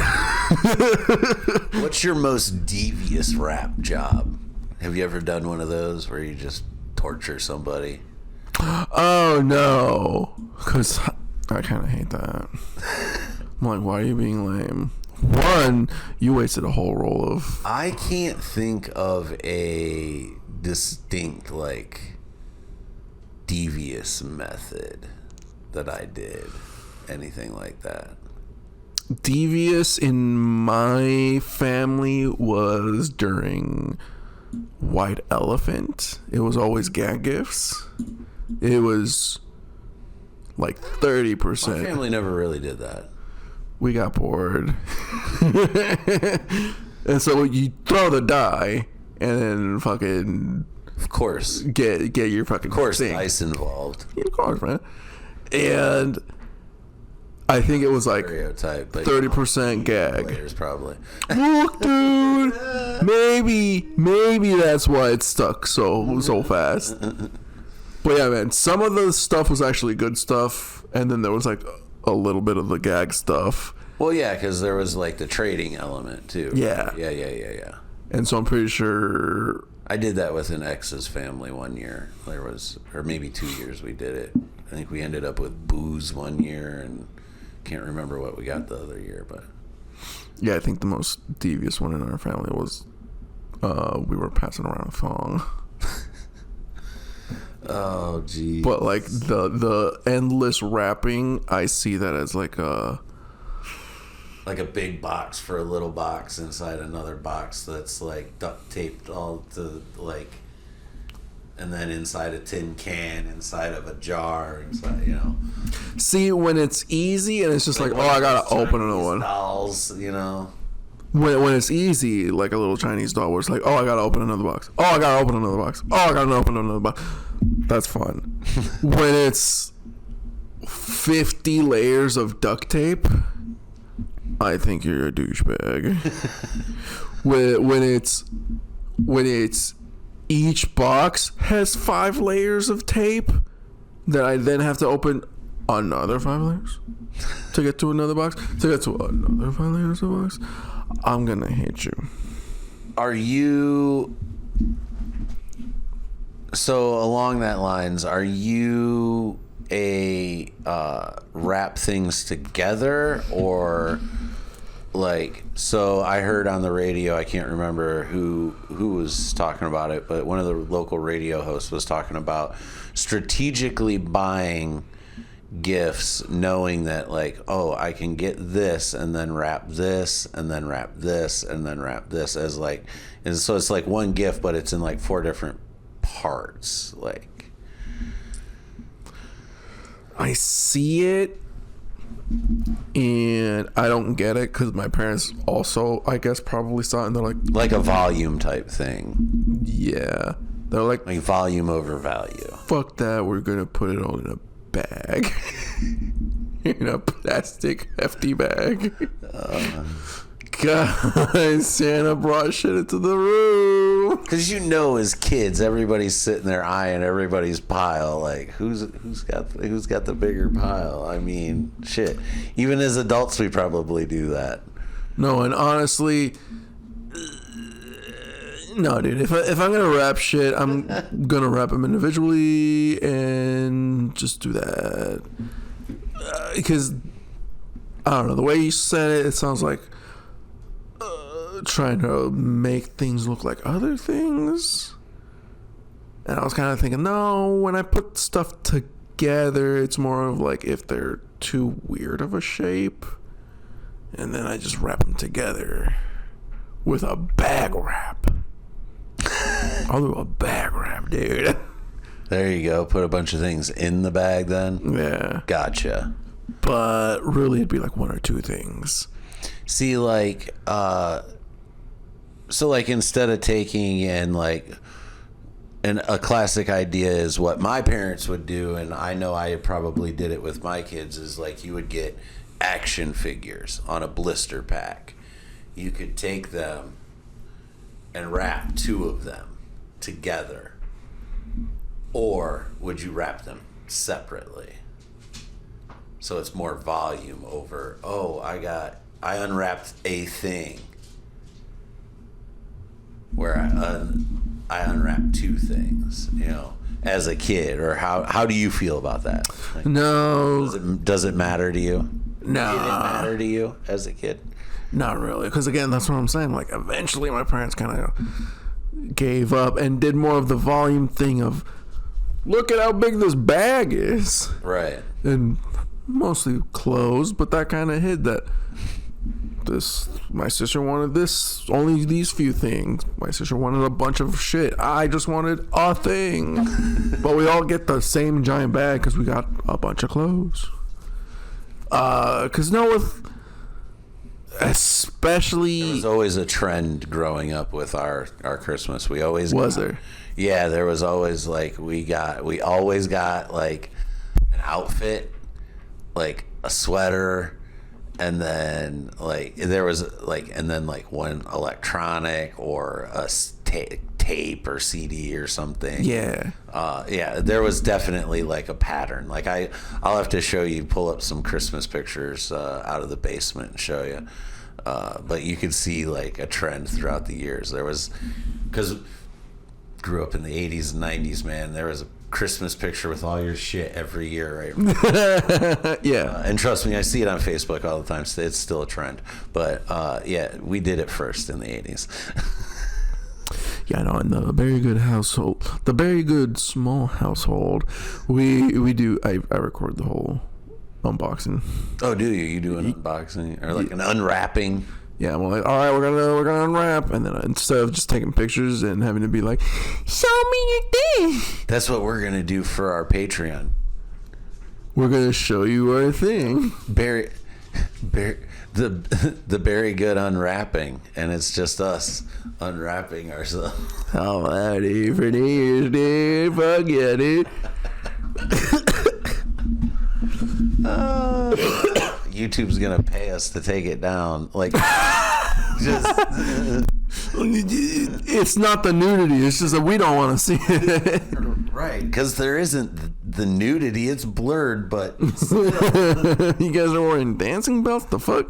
What's your most devious wrap job? Have you ever done one of those where you just torture somebody? Oh no, because I kind of hate that. I'm like, why are you being lame? One, you wasted a whole roll of. I can't think of a distinct like devious method that I did. Anything like that. Devious in my family was during White Elephant. It was always gag gifts. It was like 30%. My family never really did that. We got bored. And so you throw the die and then fucking, of course, get your fucking, of course, thing. ice involved. Yeah, of course, man. And I think it was like stereotype, but 30% gag. Players probably. Look, dude. Maybe that's why it stuck so fast. But yeah, man, some of the stuff was actually good stuff, and then there was like a little bit of the gag stuff. Well, yeah, because there was like the trading element too. Yeah. Yeah. And so I'm pretty sure I did that with an ex's family one year. There was, or maybe 2 years we did it. I think we ended up with booze one year, and can't remember what we got the other year, but yeah, I think the most devious one in our family was we were passing around a thong. Oh, geez. But like the endless wrapping, I see that as like a big box for a little box inside another box that's like duct taped all to like, and then inside a tin can, inside of a jar, inside, See, when it's easy and it's just like, oh, I gotta open another one. Dolls, When it's easy, like a little Chinese doll, where it's like, oh, I gotta open another box. Oh, I gotta open another box. Oh, I gotta open another box. That's fun. When it's 50 layers of duct tape, I think you're a douchebag. when it's each box has 5 layers of tape that I then have to open another 5 layers to get to another box, to get to another 5 layers of box, I'm gonna hate you. Are you... So along that lines, are you a wrap things together, or like, so I heard on the radio, I can't remember who was talking about it, but one of the local radio hosts was talking about strategically buying gifts, knowing that like, oh, I can get this and then wrap this and then wrap this and then wrap this as like, and so it's like one gift, but it's in like 4 different parts. Like, I see it and I don't get it, because my parents also, I guess, probably saw it and they're like a volume type thing. Yeah, they're like volume over value. Fuck that, we're gonna put it all in a bag. In a plastic hefty bag. God, Santa brought shit into the room. Because as kids, everybody's sitting there eyeing everybody's pile. Like, who's got the bigger pile? I mean, shit. Even as adults, we probably do that. No, and honestly, no, dude. If I'm gonna wrap shit, I'm gonna wrap them individually and just do that. Because I don't know, the way you said it, it sounds like trying to make things look like other things. And I was kind of thinking, no, when I put stuff together, it's more of like if they're too weird of a shape, and then I just wrap them together with a bag wrap. I'll do a bag wrap, dude. There you go. Put a bunch of things in the bag then? Yeah. Gotcha. But really, it'd be like 1 or 2 things. See, like, so like instead of taking and like And a classic idea is what my parents would do, and I know I probably did it with my kids, is like you would get action figures on a blister pack. You could take them and wrap 2 of them together. Or would you wrap them separately? So it's more volume over, I unwrapped a thing. Where I unwrapped 2 things, as a kid. Or how do you feel about that? Like, no. Does it matter to you? No. Did it matter to you as a kid? Not really. Because, again, that's what I'm saying. Like, eventually my parents kind of gave up and did more of the volume thing of, look at how big this bag is. Right. And mostly clothes, but that kind of hid that. My sister wanted this, only these few things. My sister wanted a bunch of shit. I just wanted a thing. But we all get the same giant bag because we got a bunch of clothes. Because especially... There was always a trend growing up with our Christmas. We always there? Yeah, there was always like, we always got like an outfit, like a sweater, and then like there was like, and then like one electronic or a tape or CD or something. Yeah. Yeah, there was definitely like a pattern. Like I'll have to show you, pull up some Christmas pictures out of the basement and show you. But you could see like a trend throughout the years. There was, because grew up in the 80s and 90s, man, there was a Christmas picture with all your shit every year, right? Yeah. And trust me, I see it on Facebook all the time. So it's still a trend. But yeah, we did it first in the 80s. Yeah, I know. In the very good household, the very good small household, we do. I record the whole unboxing. Oh, do you? You do an unboxing or like an unwrapping? Yeah, I'm like, all right, we're gonna unwrap, and then instead of just taking pictures and having to be like, show me your thing. That's what we're gonna do for our Patreon. We're gonna show you our thing. The very good unwrapping, and it's just us unwrapping ourselves. How ready for this, dude? Forget it. YouTube's gonna pay us to take it down. Like, it's not the nudity. It's just that we don't want to see it. Right, because there isn't the nudity. It's blurred, but you guys are wearing dancing belts? The fuck?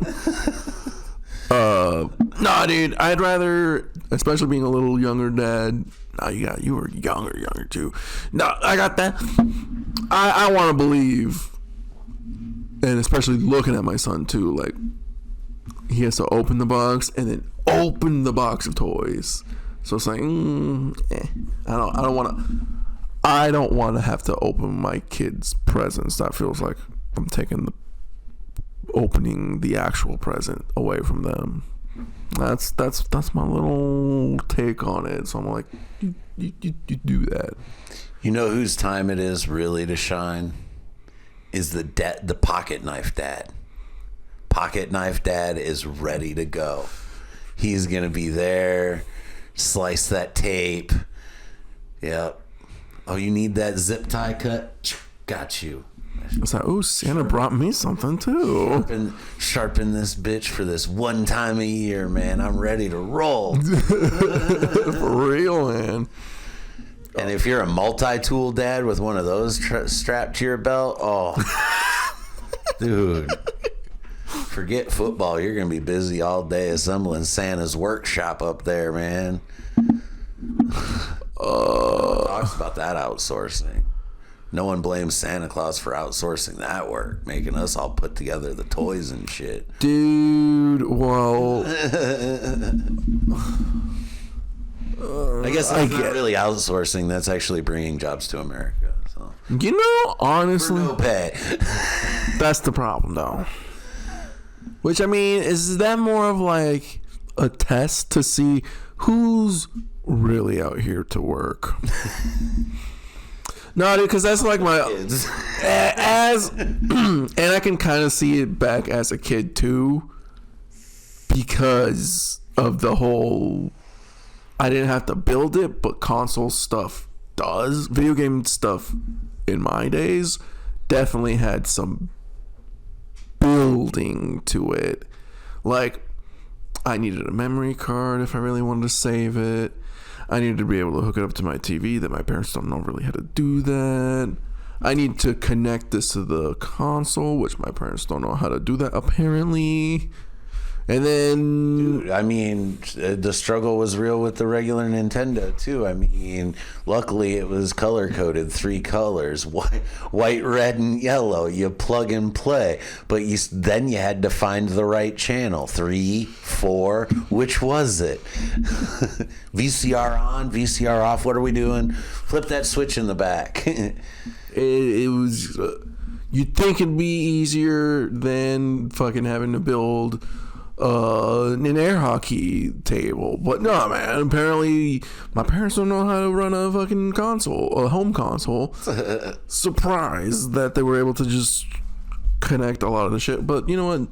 Nah, dude. I'd rather, especially being a little younger dad. No, you were younger too. No, I got that. I want to believe, and especially looking at my son too. Like, he has to open the box and then open the box of toys. So it's like, I don't want to have to open my kids' presents. That feels like I'm opening the actual present away from them. That's my little take on it. So I'm like, you do that. You know whose time it is really to shine? Is the pocket knife dad. Pocket knife dad is ready to go. He's gonna be there. Slice that tape. Yep. Oh, you need that zip tie cut? Got you. It's like, oh, Santa brought me something too. Sharpen this bitch for this one time a year, man. I'm ready to roll. For real, man. And if you're a multi-tool dad with one of those strapped to your belt, oh, dude, forget football. You're going to be busy all day assembling Santa's workshop up there, man. Talks about that outsourcing. No one blames Santa Claus for outsourcing that work, making us all put together the toys and shit. Dude, well... I guess that's not really outsourcing. That's actually bringing jobs to America. So. You know, honestly... For no pay. That's the problem, though. Which, I mean, is that more of like a test to see who's really out here to work? No, dude, because that's like my... and I can kind of see it back as a kid, too. Because of the whole... I didn't have to build it, but console stuff does. Video game stuff in my days definitely had some building to it. Like, I needed a memory card if I really wanted to save it. I needed to be able to hook it up to my TV that my parents don't know really how to do that. I need to connect this to the console, which my parents don't know how to do that apparently. And then, dude, I mean, the struggle was real with the regular Nintendo too. I mean, luckily it was color coded, 3 colors: white, red, and yellow. You plug and play, but then you had to find the right channel. 3, 4. Which was it? VCR on, VCR off. What are we doing? Flip that switch in the back. it was. You'd think it'd be easier than fucking having to build an air hockey table, but no, man. Apparently, my parents don't know how to run a fucking console, a home console. Surprised that they were able to just connect a lot of the shit, but you know what?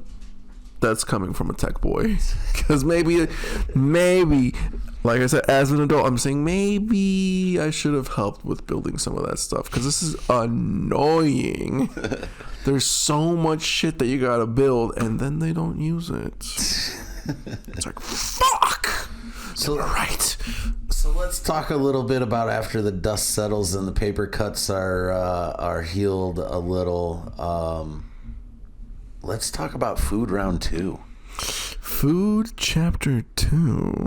That's coming from a tech boy, because maybe, like I said, as an adult, I'm saying maybe I should have helped with building some of that stuff, because this is annoying. There's so much shit that you gotta build, and then they don't use it. It's like, fuck! So, right. So let's talk a little bit about after the dust settles and the paper cuts are healed a little. Let's talk about food round 2. Food chapter 2.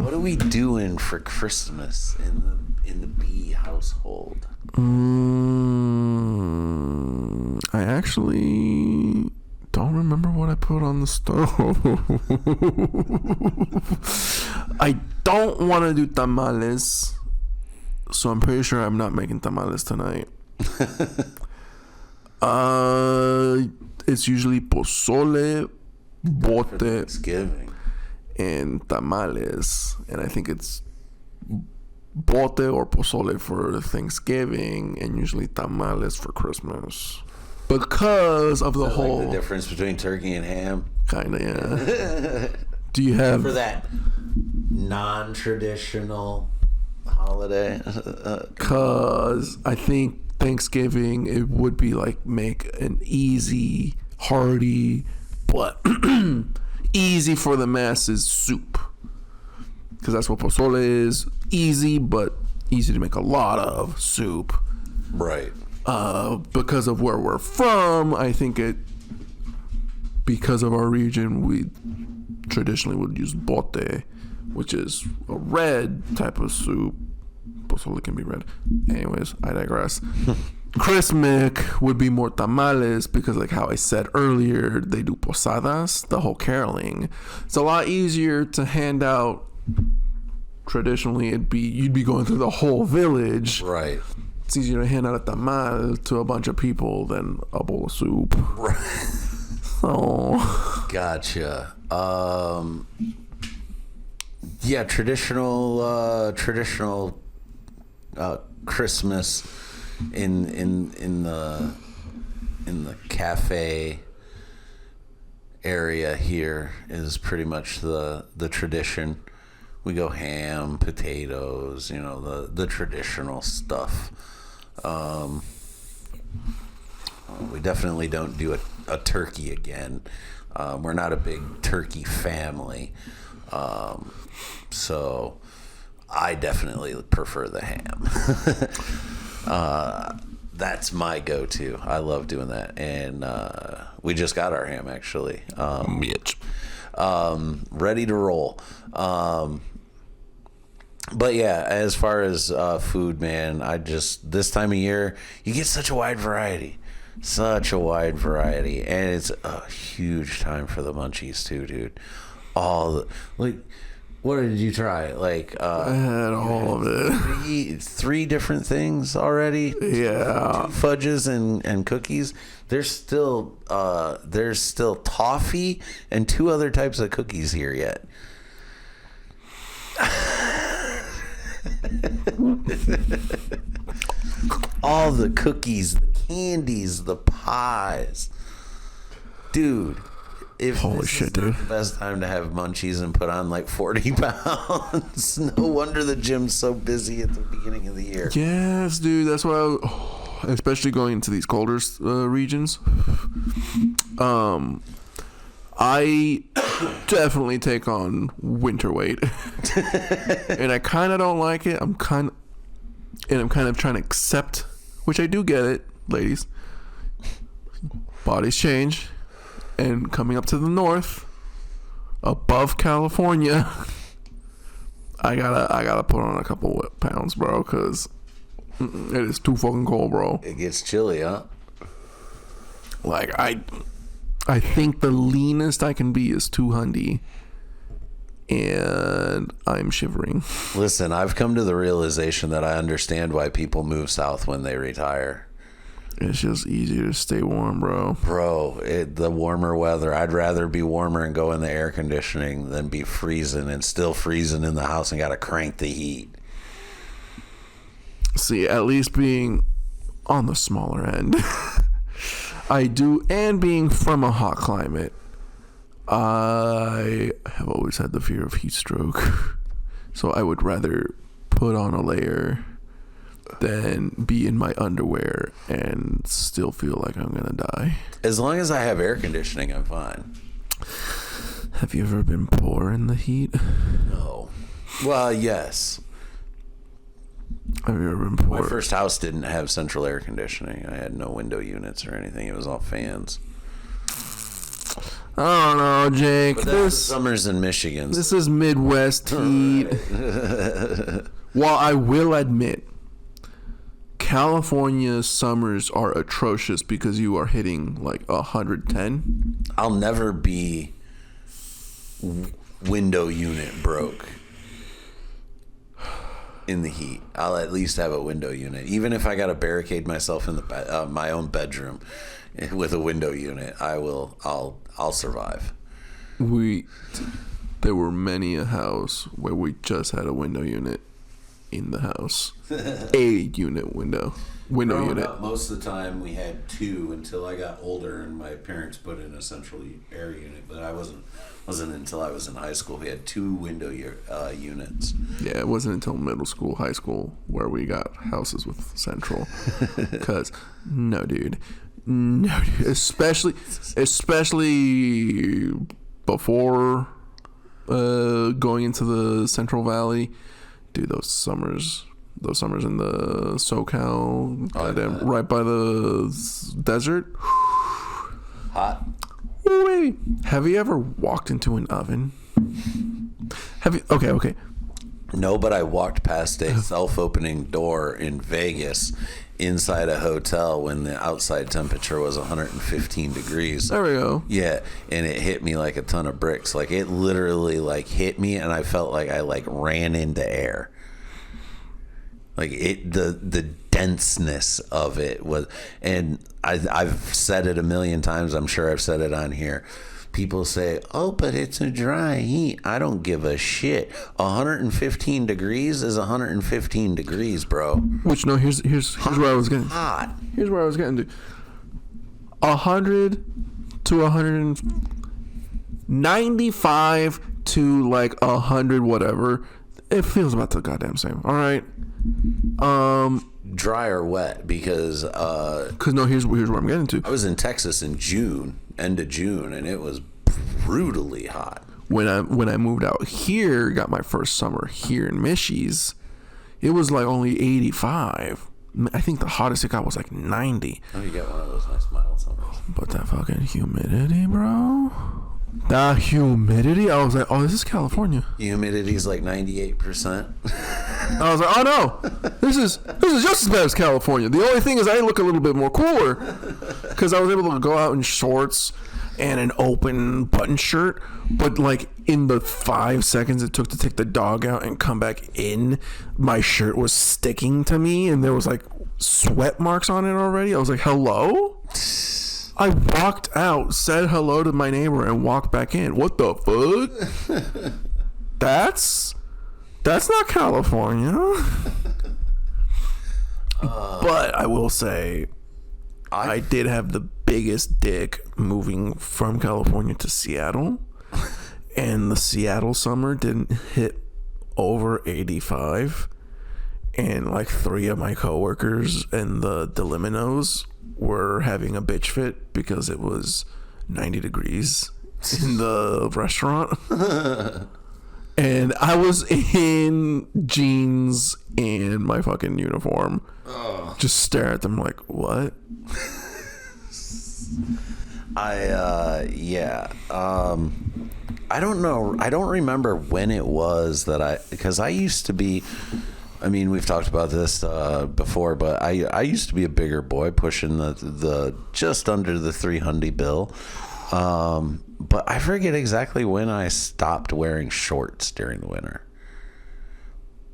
What are we doing for Christmas in the bee household? I actually don't remember what I put on the stove. I don't want to do tamales, so I'm pretty sure I'm not making tamales tonight. It's usually pozole, bote, Thanksgiving, and tamales, and I think it's bote or pozole for Thanksgiving, and usually tamales for Christmas, because of the whole, like the difference between turkey and ham. Kind of, yeah. Do you have for that non-traditional holiday? Because I think Thanksgiving, it would be like make an easy, hearty, but easy for the masses soup, because that's what pozole is. Easy, but easy to make a lot of soup. Right. Because of where we're from, I think because of our region, we traditionally would use bote, which is a red type of soup. Pozole can be red. Anyways, I digress. Christmas would be more tamales, because like how I said earlier, they do posadas, the whole caroling. It's a lot easier to hand out. Traditionally, you'd be going through the whole village. Right. It's easier to hand out a tamal to a bunch of people than a bowl of soup. Right. Oh. Gotcha. Yeah, traditional Christmas in the cafe area here is pretty much the tradition. We go ham, potatoes, the traditional stuff. We definitely don't do a turkey again. We're not a big turkey family. So I definitely prefer the ham. That's my go-to. I love doing that. And we just got our ham, actually. Ready to roll. But yeah, as far as food, man, this time of year, you get such a wide variety. And it's a huge time for the munchies too, dude. What did you try? I had all of it. Three different things already. Yeah. 2 fudges and cookies. There's still toffee and 2 other types of cookies here yet. All the cookies, the candies, the pies, dude. if Holy this shit, is not dude. the best time to have munchies and put on like 40 pounds, no wonder the gym's so busy at the beginning of the year. Yes, dude. That's why, especially going into these colder regions. I definitely take on winter weight, and I kind of don't like it. I'm kind of trying to accept, which I do get it, ladies. Bodies change, and coming up to the north, above California, I gotta put on a couple pounds, bro, because it is too fucking cold, bro. It gets chilly, huh? Like I think the leanest I can be is 200, and I'm shivering. Listen, I've come to the realization that I understand why people move south when they retire. It's just easier to stay warm, bro. Bro, the warmer weather. I'd rather be warmer and go in the air conditioning than be freezing and still freezing in the house and got to crank the heat. See, at least being on the smaller end. I do, and being from a hot climate, I have always had the fear of heat stroke. So I would rather put on a layer than be in my underwear and still feel like I'm gonna die. As long as I have air conditioning, I'm fine. Have you ever been poor in the heat? No. Well, yes. Have you ever been poor? My first house didn't have central air conditioning. I had no window units or anything. It was all fans. I don't know, Jake. But that's the summers in Michigan. This is Midwest heat. While I will admit, California summers are atrocious because you are hitting like 110. I'll never be window unit broke in the heat. I'll at least have a window unit. Even if I got to barricade myself in the my own bedroom with a window unit, I'll survive. There were many a house where we just had a window unit in the house. A window Growing unit. up, most of the time we had two until I got older and my parents put in a central air unit. But I wasn't until I was in high school we had two window units. Yeah, it wasn't until middle school, high school where we got houses with central. Because no, dude, especially before going into the Central Valley. Dude, those summers in the SoCal, right by the desert. Hot. Wait, have you ever walked into an oven? Have you? Okay. No, but I walked past a self-opening door in Vegas inside a hotel when the outside temperature was 115 degrees. There we go. Yeah, and it hit me like a ton of bricks. Like it literally like hit me, and I felt like I like ran into air. Like the denseness of it was, and I've said it a million times. I'm sure I've said it on here. People say, "Oh, but it's a dry heat." I don't give a shit. 115 degrees is 115 degrees, bro. Which no, here's where I was getting. Hot. Here's where I was getting to. 100 to 195 to like 100, whatever. It feels about the goddamn same. All right. Dry or wet? Because no, here's where I'm getting to. I was in Texas in June, end of June, and it was brutally hot. When I moved out here, got my first summer here in Michies, it was like only 85. I think the hottest it got was like 90. Oh, you got one of those nice mild summers. But that fucking humidity, bro. That humidity, I was like, oh, this is California. Humidity's like 98%. I was like, oh no, this is just as bad as California. The only thing is I look a little bit more cooler because I was able to go out in shorts and an open button shirt. But like in the 5 seconds it took to take the dog out and come back in, my shirt was sticking to me and there was like sweat marks on it already. I was like, hello? I walked out, said hello to my neighbor, and walked back in. What the fuck? That's not California. But I will say, I did have the biggest dick moving from California to Seattle, and the Seattle summer didn't hit over 85, and like 3 of my coworkers and the Deliminos were having a bitch fit because it was 90 degrees in the restaurant. And I was in jeans and my fucking uniform. Just stare at them like, what? I don't know. I don't remember when it was that because I used to be, I mean, we've talked about this before, but I used to be a bigger boy, pushing the just under the 300 bill. But I forget exactly when I stopped wearing shorts during the winter.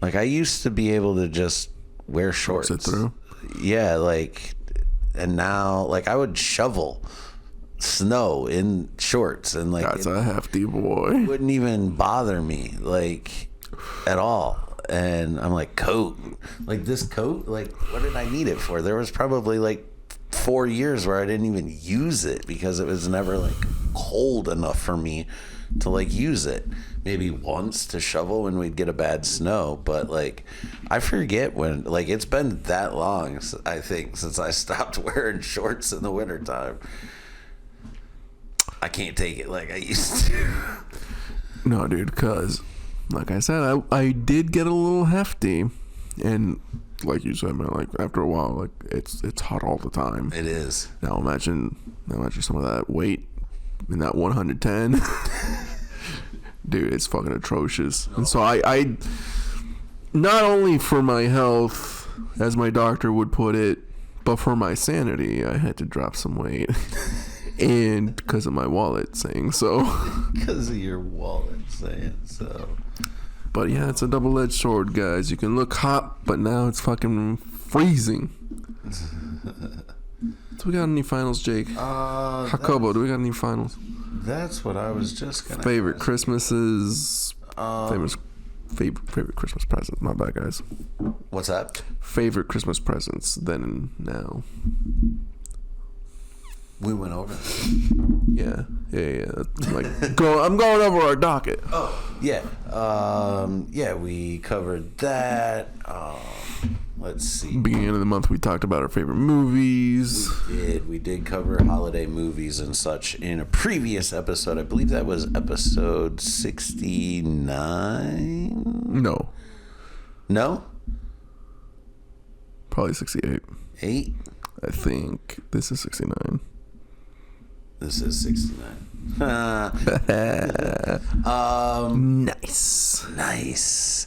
Like, I used to be able to just wear shorts. Sit through? Yeah, like, and now, like, I would shovel snow in shorts, and, like, That's a hefty boy. it wouldn't even bother me, like, at all. And I'm like, coat? Like, this coat? Like, what did I need it for? There was probably, like, 4 years where I didn't even use it because it was never, like, cold enough for me to, like, use it. Maybe once to shovel when we'd get a bad snow, but, like, I forget when, like, it's been that long, I think, since I stopped wearing shorts in the wintertime. I can't take it like I used to. No, dude, because, like I said, I did get a little hefty, and like you said, man, like, after a while, like, it's hot all the time. It is. Now imagine some of that weight in that 110. Dude, it's fucking atrocious. And so I not only for my health, as my doctor would put it, but for my sanity, I had to drop some weight. And because of my wallet saying so. Because of your wallet saying so. But yeah, it's a double-edged sword, guys. You can look hot, but now it's fucking freezing. So we got any finals, Jake? Jacobo, do we got any finals? That's what I was just gonna Favorite ask. Christmases. Favorite Christmas presents. My bad, guys. What's that? Favorite Christmas presents then and now. We went over that. Yeah. Like, I'm going over our docket. Oh, yeah. Yeah, we covered that. Let's see. Beginning of the month, we talked about our favorite movies. We did cover holiday movies and such in a previous episode. I believe that was episode 69. No. No? Probably 68. 8? I think this is 69. This is 69. Nice.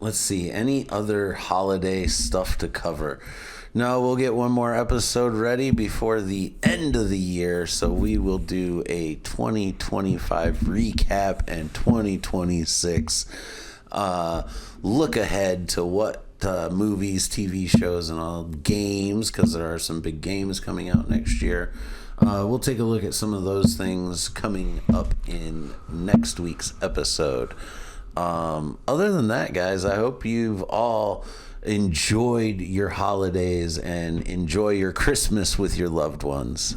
Let's see. Any other holiday stuff to cover? No, we'll get one more episode ready before the end of the year. So we will do a 2025 recap and 2026 look ahead to what movies, TV shows, and all games, because there are some big games coming out next year. We'll take a look at some of those things coming up in next week's episode. Other than that, guys, I hope you've all enjoyed your holidays and enjoy your Christmas with your loved ones.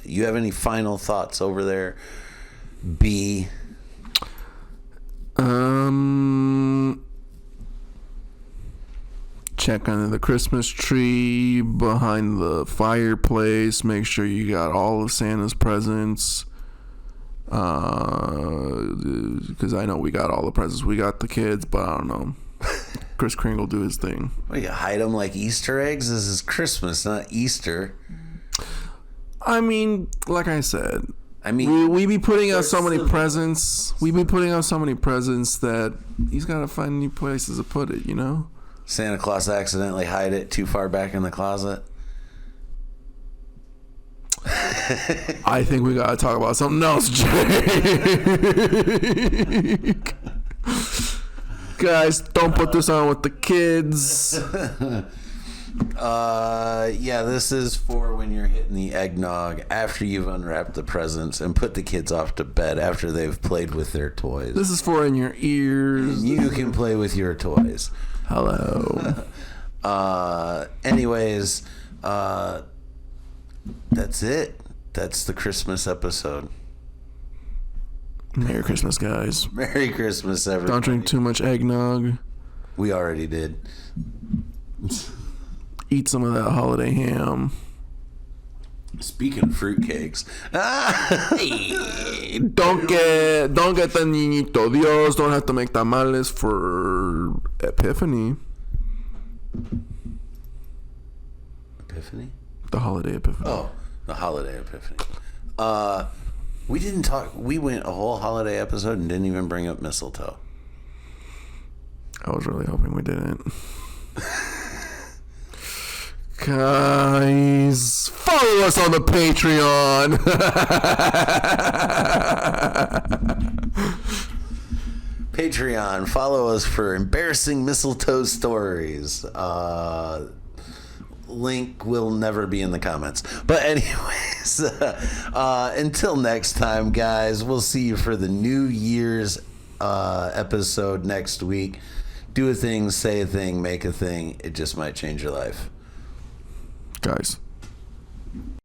You have any final thoughts over there, B? Check under the Christmas tree, behind the fireplace. Make sure you got all of Santa's presents. Because I know we got all the presents. We got the kids, but I don't know. Chris Kringle do his thing. What, you hide them like Easter eggs? This is Christmas, not Easter. I mean, like I said, I mean, we be putting out so many presents. We be putting out so many presents that he's got to find new places to put it, you know? Santa Claus accidentally hide it too far back in the closet. I think we gotta talk about something else, Jake. Guys, don't put this on with the kids. Yeah, this is for when you're hitting the eggnog after you've unwrapped the presents and put the kids off to bed after they've played with their toys. This is for in your ears. You can play with your toys. Hello. Anyways, That's it. That's the Christmas episode. Merry Christmas, guys. Merry Christmas, everybody. Don't drink too much eggnog. We already did. Eat some of that holiday ham. Speaking of fruitcakes, Don't get the niñito Dios. Don't have to make tamales for Epiphany. Epiphany? The holiday Epiphany. Oh, the holiday Epiphany. We didn't talk. We went a whole holiday episode and didn't even bring up mistletoe. I was really hoping we didn't. Guys, follow us on the Patreon. Patreon, follow us for embarrassing mistletoe stories. Link will never be in the comments. But anyways, until next time, guys, we'll see you for the New Year's episode next week. Do a thing, say a thing, make a thing. It just might change your life. Guys.